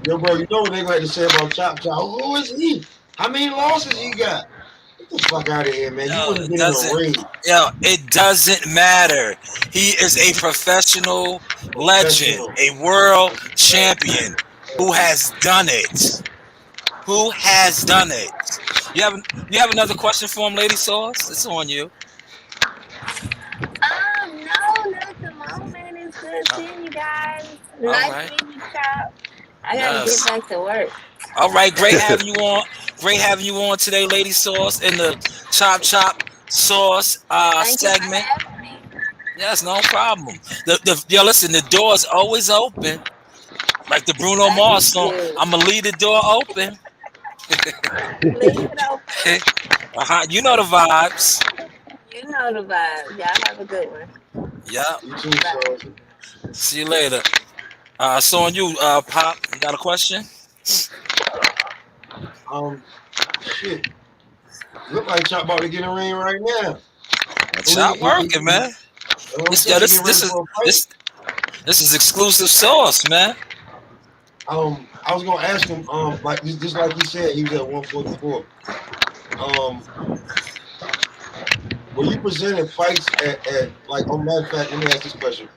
Yo, bro, you know what they going to say about Chop Chop? Who is he? How many losses he got? Get the fuck out of here, man. You Yo, wouldn't get in a ring. it doesn't matter. He is a professional legend, Professional. a world champion who has done it. Who has done it? You have another question for him, Lady Sauce? It's on you. No, not at the moment. It's good Uh, seeing you guys. all Nice right. meeting you, Chop. I gotta get Yes. back to work. All right. Great having you on. Great having you on today, Lady Sauce, in the Chop Chop Sauce Thank you for segment. having me. Yes, no problem. Listen, the door's always open. Like the Bruno Mars Thank song, you. I'ma leave the door open. Leave it open. You know the vibes. You know the vibes. Y'all have a good one. Yeah. You too, Bye. so See you later. So on you, Pop. You got a question? shit. Look like Chop about to get in the ring right now. Chop working, man. You know what I'm This, saying? He this, getting ready this is for a fight. this is exclusive sauce, man. I was gonna ask him, like just like he said, he was at 144. When you presented fights at like, oh, matter of fact, let me ask this question: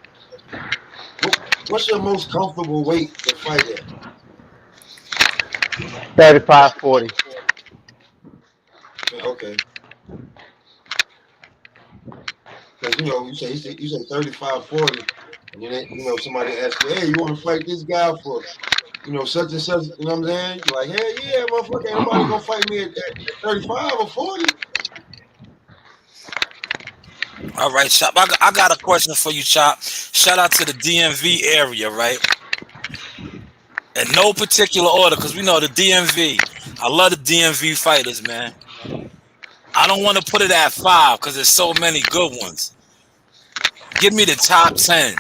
what's your most comfortable weight to fight at? 35, 40. Okay. Because you say 35, 40, and then somebody asks you, hey, you want to fight this guy for such and such, you know what I'm saying? You're like, hell yeah, motherfucker, ain't nobody gonna fight me at 35 or 40. All right, Chop. I got a question for you, Chop. Shout out to the DMV area, right? In no particular order, because we know the DMV. I love the DMV fighters, man. I don't want to put it at 5 because there's so many good ones. Give me the top 10.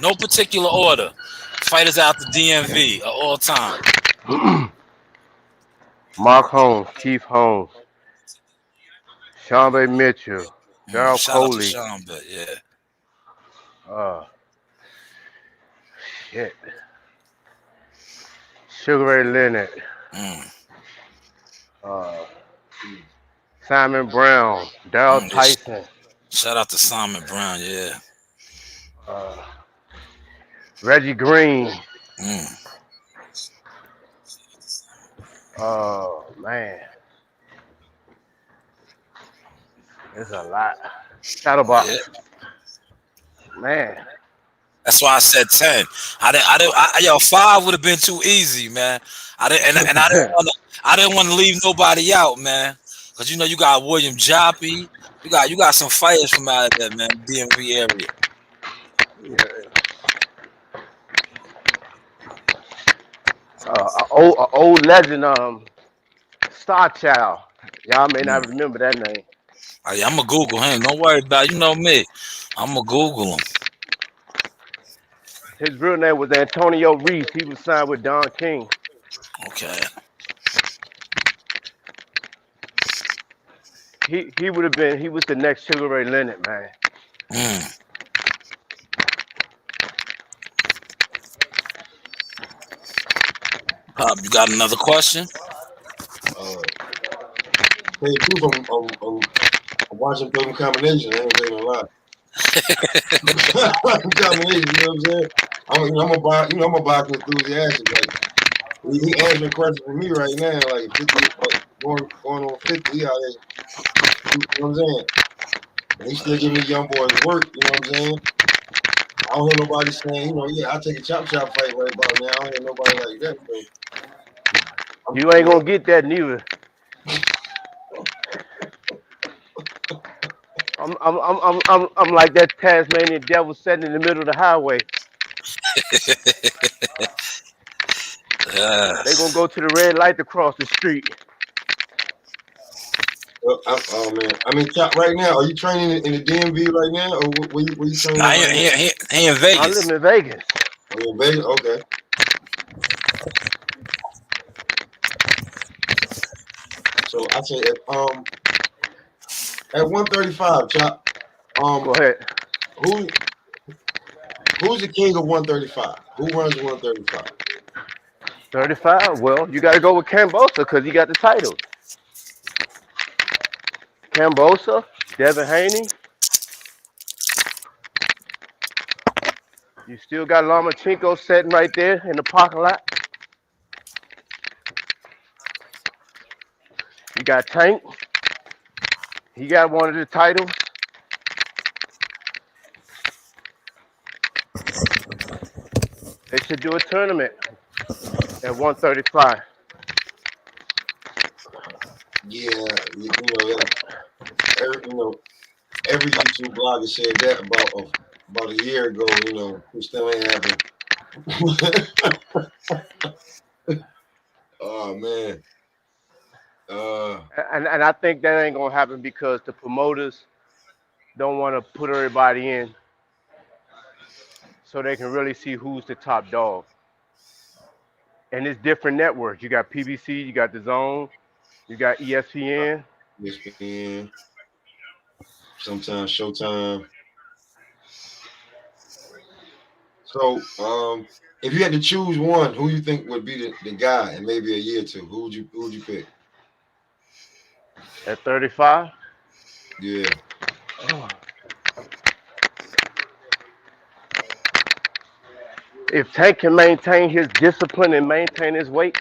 No particular order. Fighters out the DMV of all time. Mark Holmes, Keith Holmes, Sean Bay Mitchell, Daryl Shout out to Coley, Sean, but yeah. Shit. Sugar Ray Leonard, Simon Brown, Daryl Tyson, Shout out to Simon Brown, yeah. Reggie Green. Man. There's a lot. Shadowbox. Yeah. Man. That's why I said 10. Yo, 5 would have been too easy, man. I didn't want to leave nobody out, man. Cause you got William Joppy. You got some fighters from out of there, man. DMV area. Old legend, Star Child. Y'all may not remember that name. I'm gonna Google him. Don't worry about it. You know me. I'm gonna Google him. His real name was Antonio Reese. He was signed with Don King. Okay. He would have been. He was the next Sugar Ray Leonard, man. Pop, you got another question? Hey, proof I'm watching film combination. I ain't saying a lot. Combination, you know what I'm saying? I'm a boxing enthusiastic. Like he answering questions for me right now, like 50, going on 50 out there. You know what I'm saying? And he still giving young boys work. You know what I'm saying? I don't hear nobody saying, yeah, I'll take a chop fight right about now. I don't hear nobody like that. So you ain't gonna get that neither. I'm like that Tasmanian devil sitting in the middle of the highway. They gonna go to the red light to cross the street. Oh man, I mean, right now, are you training in the DMV right now, or where you training? Nah, he in Vegas. I live in Vegas. Oh, in Vegas, okay. So I say at 135, Chop. Go ahead. Who's the king of 135? Who runs 135? 35. Well, you got to go with Kambosos because he got the title. Kambosos, Devin Haney. You still got Lomachenko sitting right there in the parking lot. You got Tank. He got one of the titles. They should do a tournament at 135. Yeah, every YouTube blogger said that about a year ago. It still ain't happening. Oh man. And I think that ain't gonna happen because the promoters don't want to put everybody in so they can really see who's the top dog. And it's different networks. You got PBC, you got The Zone, you got ESPN. ESPN. Sometimes Showtime. So, if you had to choose one, who you think would be the guy in maybe a year or two? Who would you pick? At 35? Yeah. Oh. If Tank can maintain his discipline and maintain his weight,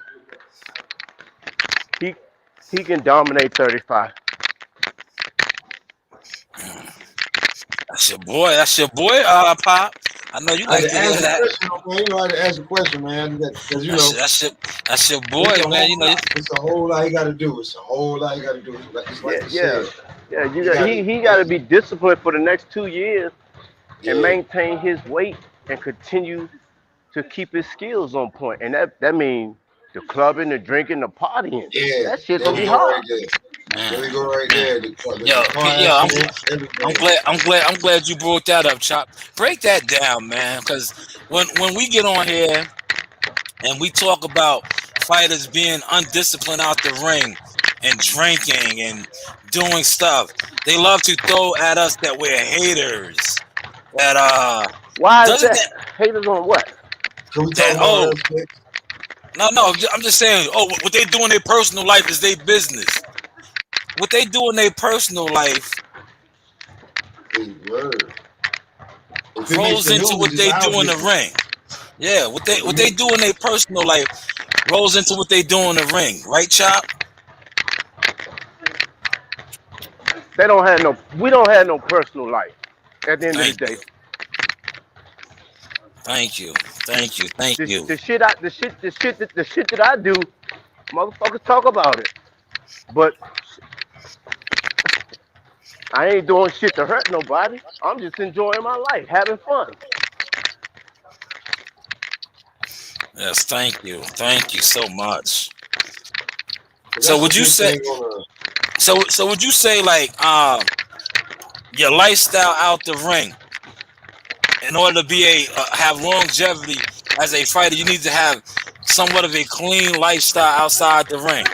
he can dominate 35. That's your boy. That's your boy, Pop. I know you I had like to to hear ask a that. question, man. You know, I had to ask a question, man. Because, you know, That's your boy, it's a man. whole You know, lot. It's a whole lot you got to do. It's a whole lot you got to do. It's Yeah, like you yeah, said. yeah. You got to, He got to be disciplined for the next 2 years and yeah, maintain his weight and continue to keep his skills on point. And that means the clubbing, the drinking, the partying. yeah. That shit There gonna we be go right hard. there. There man, we go right man. there. Yo, The car yo, accidents, I'm everything. glad, I'm glad you brought that up, Chop. Break that down, man. Because when we get on here and we talk about fighters being undisciplined out the ring and drinking and doing stuff, they love to throw at us that we're haters. That Why is doesn't that? that Haters on what? Can we that talk about oh respect? no, I'm just saying, oh, what they do in their personal life is their business. What they do in their personal life Is word. If it makes rolls the into news, what it's they our do in the business. ring. Yeah, what If it they make, do in their personal life rolls into what they do in the ring, right, Chop? They don't have no. We don't have no personal life. At the end of the Thank day, you, thank you, thank you, thank you. the shit that I do, motherfuckers talk about it. But I ain't doing shit to hurt nobody. I'm just enjoying my life, having fun. Yes, thank you so much. So that's a would you big say? thing on So would you say like your lifestyle out the ring in order to be have longevity as a fighter, you need to have somewhat of a clean lifestyle outside the ring.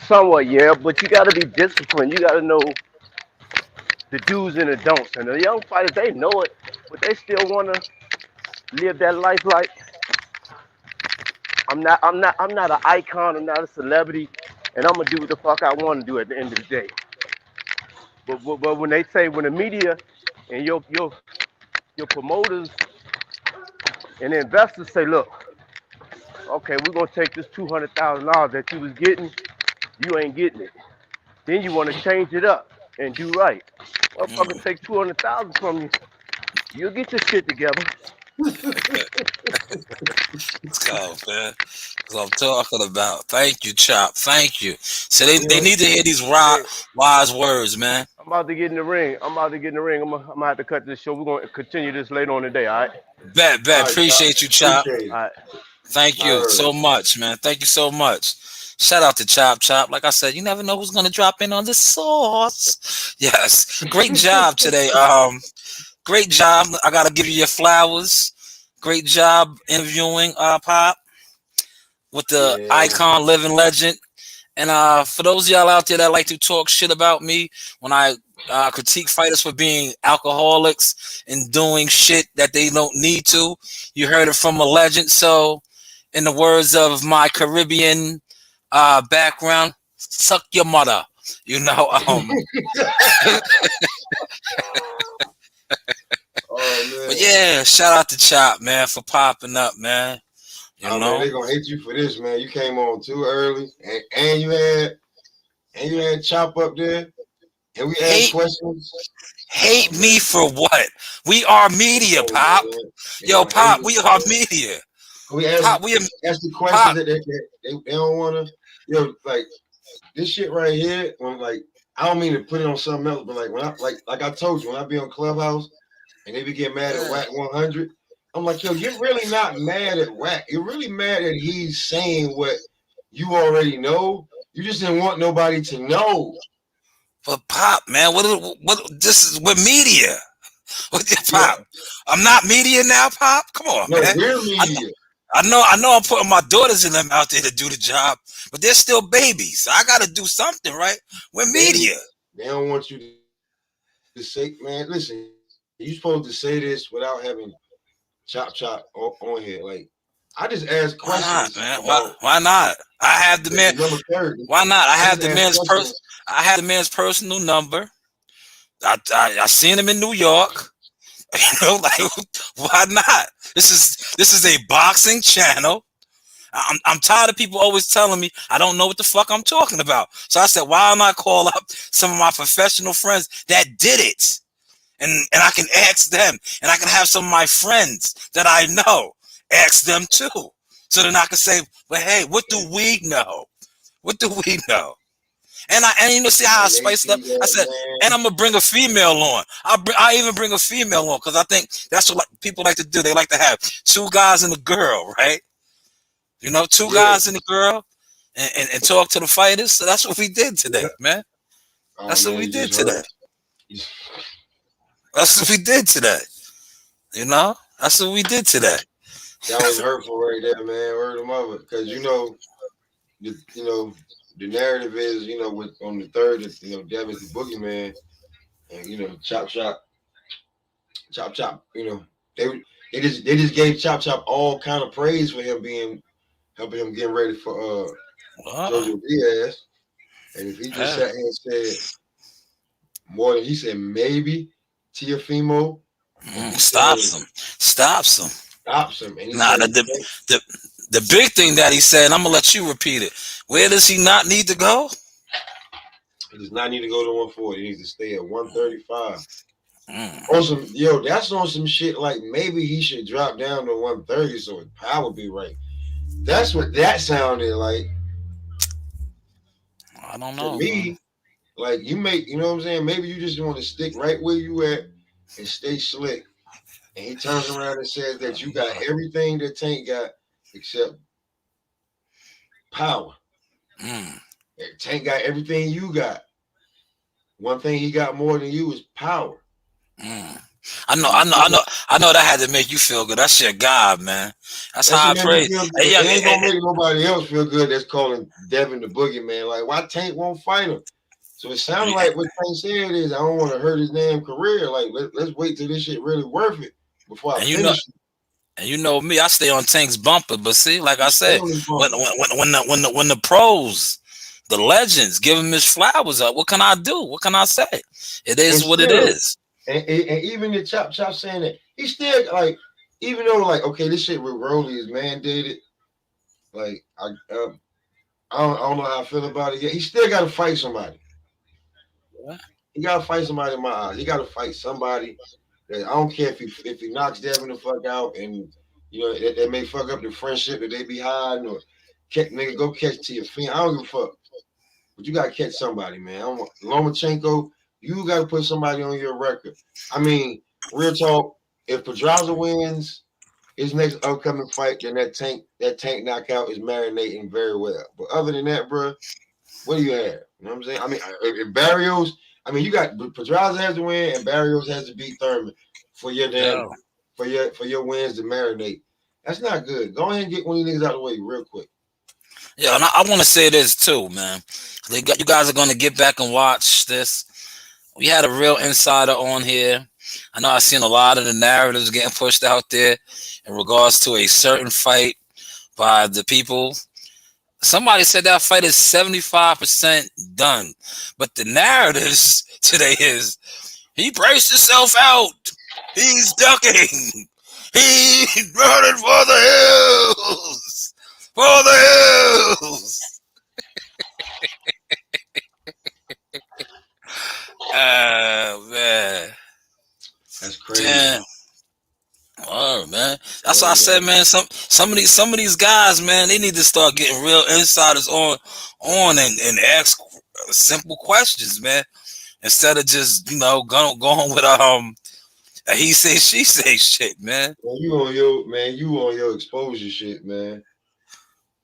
Somewhat, yeah, but you got to be disciplined. You got to know the do's and the don'ts. And the young fighters, they know it, but they still want to live that life like I'm not an icon. I'm not a celebrity, and I'm gonna do what the fuck I want to do at the end of the day. But when they say when the media and your promoters and the investors say, look, okay, we're gonna take this $200,000 that you was getting, you ain't getting it. Then you want to change it up and do right. Motherfucker, Mm, take 200,000 from you. You'll get your shit together. let's go, man. That's what I'm talking about. Thank you, Chop. Thank you. So they it. need to hear these Hey, wise words, man. I'm about to get in the ring. I'm gonna have to cut this show. We're gonna continue this later on today. All right. Bet. All right, Chop. Appreciate you, Chop. Appreciate it. All right. Thank All you right. so much, man. Thank you so much. Shout out to Chop. Like I said, you never know who's gonna drop in on the sauce. Yes. Great job today. Great job. I gotta give you your flowers. Great job interviewing Pop with the Yeah. icon living legend. And for those of y'all out there that like to talk shit about me when I critique fighters for being alcoholics and doing shit that they don't need to, you heard it from a legend. So, in the words of my Caribbean background, suck your mother. You know, Oh but man. yeah, shout out to Chop, man, for popping up, man. You Oh man, know, they gonna hate you for this, man. You came on too early, and you had Chop up there, and we asked hate questions. hate Oh me man, for what? We are media, oh Pop. man, they Yo, gonna hate Pop, us, we are man. media. We Pop, we are ask the questions Pop. that they don't wanna. Like this shit right here. When like I don't mean to put it on something else, but like when I like I told you when I be on Clubhouse and they be getting mad at Whack 100. I'm like, yo, you're really not mad at Whack. You're really mad that he's saying what you already know. You just didn't want nobody to know. But Pop, man, what? This is with media. What the Yeah, Pop? I'm not media now, Pop. Come on, no, man. we're I, media. I know. I'm putting my daughters and them out there to do the job, but they're still babies. So I got to do something, right? We're They media. they don't want you to say, man, listen, you supposed to say this without having chop on here. Like I just ask Why not, questions man? about Why not? I have the man. the number 30. Why not? I just ask questions. I have the man's personal number. I seen him in New York. You know, like why not? This is a boxing channel. I'm tired of people always telling me I don't know what the fuck I'm talking about. So I said, why don't I call up some of my professional friends that did it? And I can ask them, and I can have some of my friends that I know ask them too. So then I can say, well, hey, what do we know? What do we know? And you know, see how I spiced up? I said, and I'm gonna bring a female on. I even bring a female on because I think that's what people like to do. They like to have two guys and a girl, right? You know, two guys and a girl, and talk to the fighters. So that's what we did today, man. That's what we did today. That's what we did today. You know, that's what we did today. That was hurtful right there, man. Word of mother, because the narrative is, with on the third, Devin's the boogeyman, and chop, they just gave Chop all kind of praise for him helping him get ready for Jojo Diaz, and if he just sat here and said more than he said, maybe Teofimo stops him, and the big thing that he said, and I'm gonna let you repeat it. Where does he not need to go? He does not need to go to 140. He needs to stay at 135. That's on some shit like maybe he should drop down to 130 so his power be right. That's what that sounded like. I don't know. To me, like you know what I'm saying? Maybe you just want to stick right where you at and stay slick. And he turns around and says that you got everything that Tank got except power. Tank got everything you got. One thing he got more than you is power. I know that had to make you feel good. That's your God, man. That's how I pray. It ain't gonna make nobody else feel good that's calling Devin the boogeyman. Like, why Tank won't fight him? So it sounds like what Tank said is, I don't want to hurt his damn career. Like, let's wait till this shit really worth it before I finish it. And you know me, I stay on Tank's bumper. But see, like I said, when the pros, the legends, give him his flowers up, what can I do? What can I say? It is what it is. And even the Chop saying that, he still, like, even though, like, okay, this shit with Rolly is mandated, like, I don't know how I feel about it yet. He still got to fight somebody. What? He got to fight somebody in my eyes. He got to fight somebody. I don't care if he knocks Devin the fuck out, and that may fuck up the friendship that they be hiding, or nigga go catch Teofimo. I don't give a fuck, but you gotta catch somebody, man. Lomachenko, you gotta put somebody on your record. I mean, real talk. If Pedraza wins his next upcoming fight, then that tank knockout is marinating very well. But other than that, bro, what do you have? You know what I'm saying? I mean, if Barrios. I mean, you got Pedraza has to win and Barrios has to beat Thurman for your for your wins to marinate. That's not good. Go ahead and get one of these niggas out of the way real quick. Yeah, and I want to say this too, man. You guys are going to get back and watch this. We had a real insider on here. I know I've seen a lot of the narratives getting pushed out there in regards to a certain fight by the people. Somebody said that fight is 75% done. But the narratives today is he braced himself out. He's ducking. He's running for the hills. For the hills. Man. That's crazy. Damn. Oh man, that's why I said, man. Some of these guys, man, they need to start getting real insiders on and ask simple questions, man, instead of just going with a he say she say shit, man. Well, you on your exposure shit, man.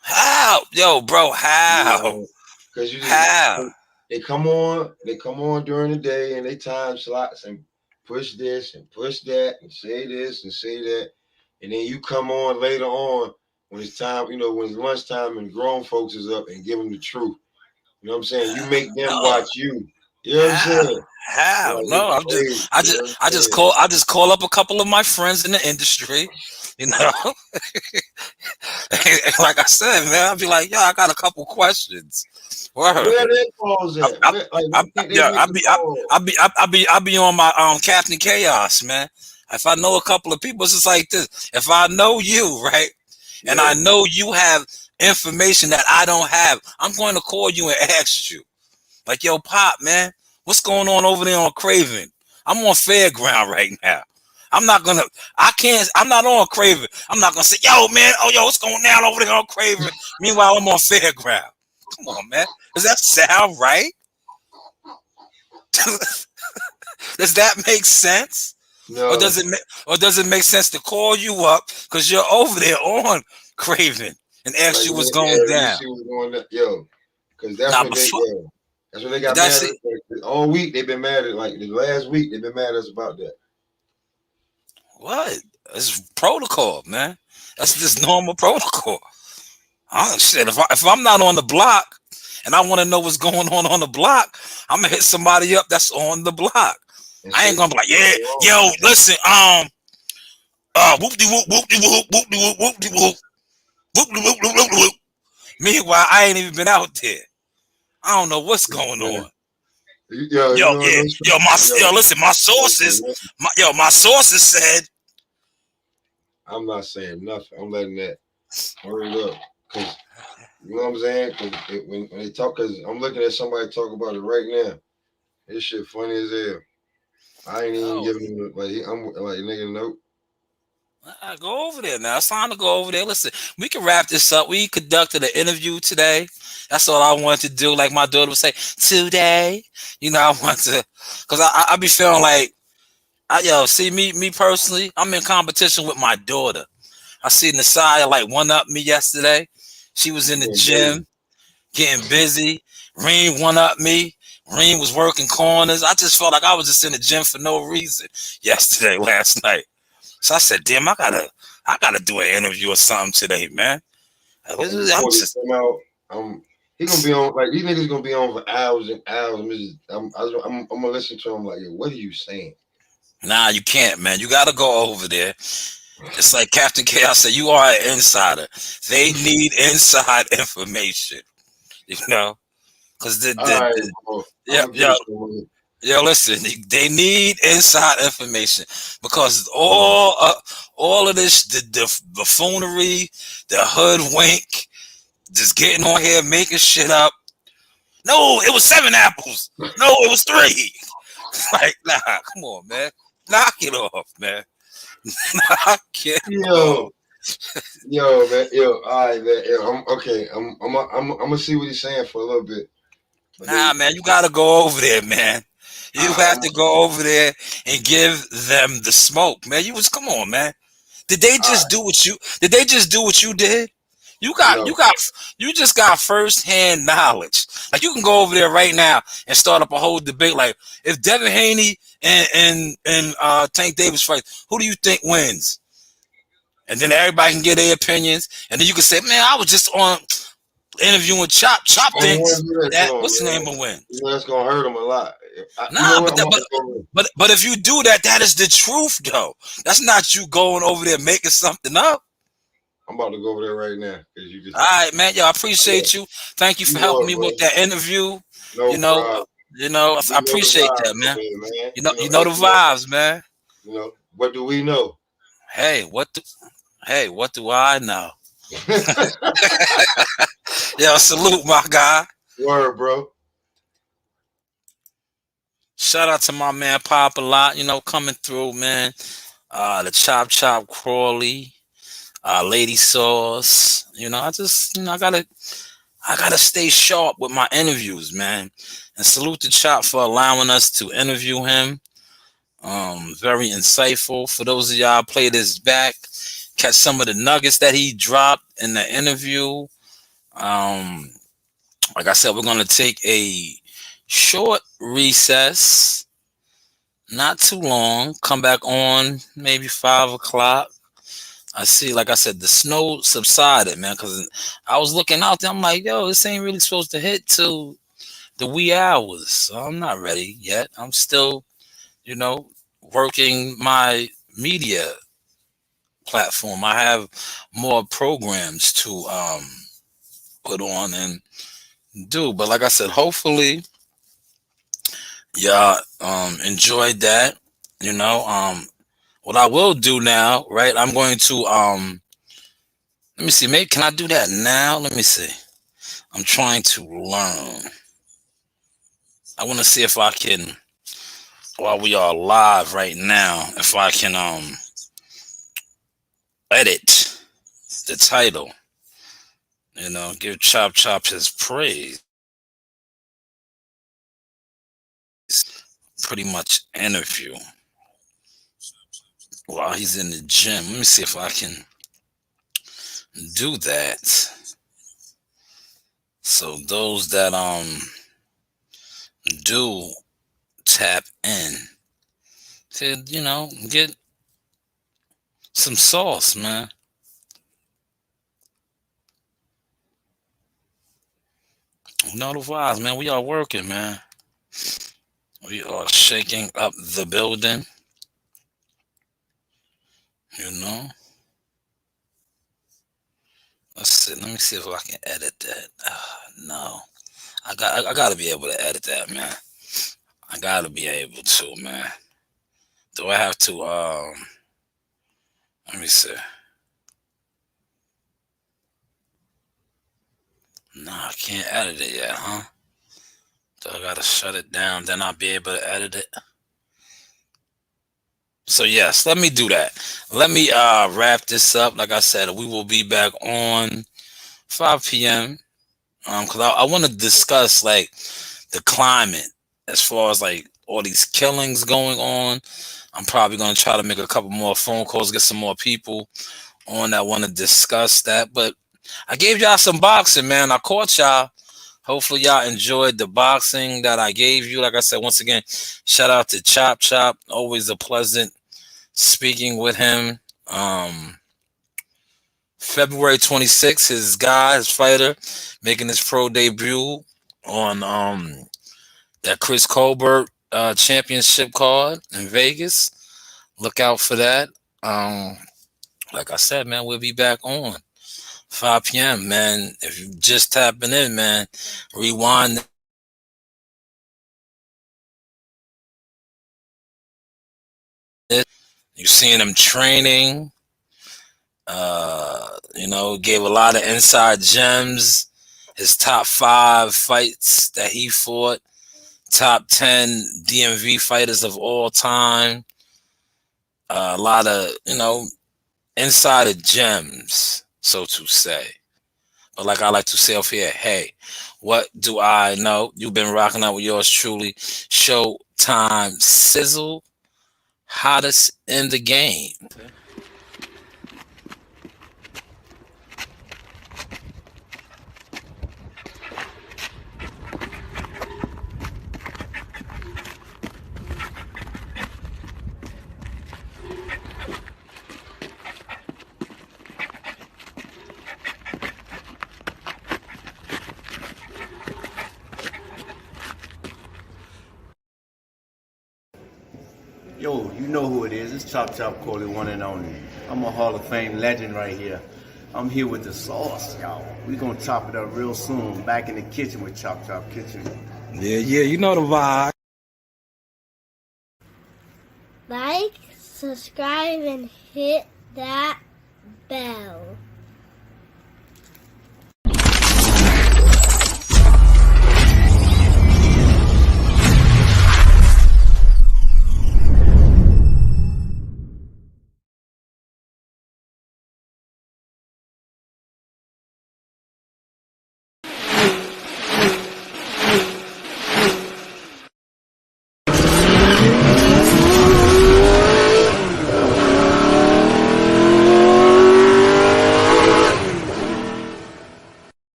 How, yo, bro? How? Because how they come on during the day and they time slots and push this and push that and say this and say that, and then you come on later on when it's time, when it's lunchtime and grown folks is up and give them the truth. You know what I'm saying? You make them watch you. You know what I'm saying? How? No, I just call up a couple of my friends in the industry, like I said, man, I'll be like, yo, I got a couple questions. Word. Where they calls at? I'll be on my Captain Chaos, man. If I know a couple of people, it's just like this. If I know you, right, and I know you have information that I don't have, I'm going to call you and ask you, like, yo, Pop, man, what's going on over there on Craven? I'm on Fairground right now. I'm not on Craven. I'm not gonna say, yo, man, what's going down over there on Craven? Meanwhile, I'm on Fairground. Come on, man. Does that sound right? Does that make sense? No. Or does it make sense to call you up because you're over there on Craven and ask Like, you what's going down? See what's going down. Yo, because that's Nah, what but they fuck- that's what they got That's mad at. Like, all week they've been mad at, like the last week they've been mad at us about that. What? It's protocol, man. That's just normal protocol. Oh shit! If I'm not on the block and I want to know what's going on the block, I'm gonna hit somebody up that's on the block. And I ain't shit, gonna be like, yeah, yo, listen, whoop de whoop, whoop de whoop, whoop de whoop, whoop de whoop, whoop de whoop, whoop, whoop, whoop. Meanwhile, I ain't even been out there. I don't know what's going on. Yo, Listen, my sources said. I'm not saying nothing. I'm letting that word up, cause you know what I'm saying. Cause when they talk, cause I'm looking at somebody talk about it right now. This shit funny as hell. I ain't even giving him I'm like, nigga, nope. I go over there now. It's time to go over there. Listen, we can wrap this up. We conducted an interview today. That's all I wanted to do. Like my daughter would say, today. You know, I want to, because I be feeling like, see, me personally, I'm in competition with my daughter. I see Nasaya like one up me yesterday. She was in the gym, getting busy. Reem one up me. Reem was working corners. I just felt like I was just in the gym for no reason yesterday, last night. So I said, damn, I gotta do an interview or something today, man. He gonna be on, like, these niggas gonna be on for hours and hours. I'm gonna listen to him like, yo, what are you saying? Nah, you can't, man. You gotta go over there. It's like Captain Chaos said, you are an insider. They need inside information, you know, because listen, they need inside information because all of this, the buffoonery, the hoodwink, just getting on here making shit up. No, it was 7 apples. No, it was 3. Like, nah, come on, man. Knock it off, man. Knock it off. Yo, man, all right, man. Yo, I'm gonna see what he's saying for a little bit. Man, you gotta go over there, man. You have to go over there and give them the smoke, man. Come on, man. Did they just do what you did? You just got first-hand knowledge. Like, you can go over there right now and start up a whole debate. Like, if Devin Haney and Tank Davis fight, who do you think wins? And then everybody can get their opinions, and then you can say, man, I was just on interviewing Chop. Chop thinks that what's the name will win. You know, that's gonna hurt him a lot. But if you do that, that is the truth, though. That's not you going over there making something up. I'm about to go over there right now. All right, man. Yo, I appreciate you. Thank you for helping me with that interview. I appreciate that, man. You know the vibes, man. You know, what do we know? Hey, what do I know? Yo, salute, my guy. Word, bro. Shout out to my man Pop a lot, coming through, man. The Chop Crawley, Lady Sauce. I gotta stay sharp with my interviews, man. And salute to Chop for allowing us to interview him. Very insightful. For those of y'all play this back, catch some of the nuggets that he dropped in the interview. Like I said, we're gonna take a short recess, not too long. Come back on maybe 5 o'clock. I see, like I said, the snow subsided, man, because I was looking out there. I'm like, yo, this ain't really supposed to hit till the wee hours. So I'm not ready yet. I'm still, working my media platform. I have more programs to put on and do. But like I said, hopefully y'all enjoyed that. What I will do now, right? I'm going to Let me see. Maybe can I do that now? Let me see. I'm trying to learn. I want to see if I can, while we are live right now, if I can edit the title. You know, give Chop Chop his praise. Pretty much interview while he's in the gym. Let me see if I can do that. So those that do tap in to, you know, get some sauce, man. You know the vibes, man. We are working, man. We are shaking up the building. You know. Let's see. Let me see if I can edit that. No, I gotta be able to edit that, man. I gotta be able to, man. Do I have to? Let me see. No, I can't edit it yet, huh? So I gotta shut it down, then I'll be able to edit it. So yes, let me do that. Let me wrap this up. Like I said, we will be back on 5 p.m. Because I want to discuss like the climate as far as like all these killings going on. I'm probably gonna try to make a couple more phone calls, get some more people on that want to discuss that. But I gave y'all some boxing, man. I caught y'all. Hopefully y'all enjoyed the boxing that I gave you. Like I said, once again, shout out to Chop Chop. Always a pleasant speaking with him. February 26th, his fighter, making his pro debut on that Chris Colbert championship card in Vegas. Look out for that. Like I said, man, we'll be back on 5 p.m., man. If you just tapping in, man, rewind. You're seeing him training. You know, gave a lot of inside gems. His top 5 fights that he fought. Top 10 DMV fighters of all time. A lot of, you know, insider gems, so to say. But like I like to say off here, hey, what do I know? You've been rocking out with yours truly, Showtime Sizzle, hottest in the game. Yo, you know who it is. It's Chop Chop Coley, one and only. I'm a Hall of Fame legend right here. I'm here with the sauce, y'all. We gonna chop it up real soon. Back in the kitchen with Chop Chop Kitchen. Yeah, you know the vibe. Like, subscribe, and hit that bell.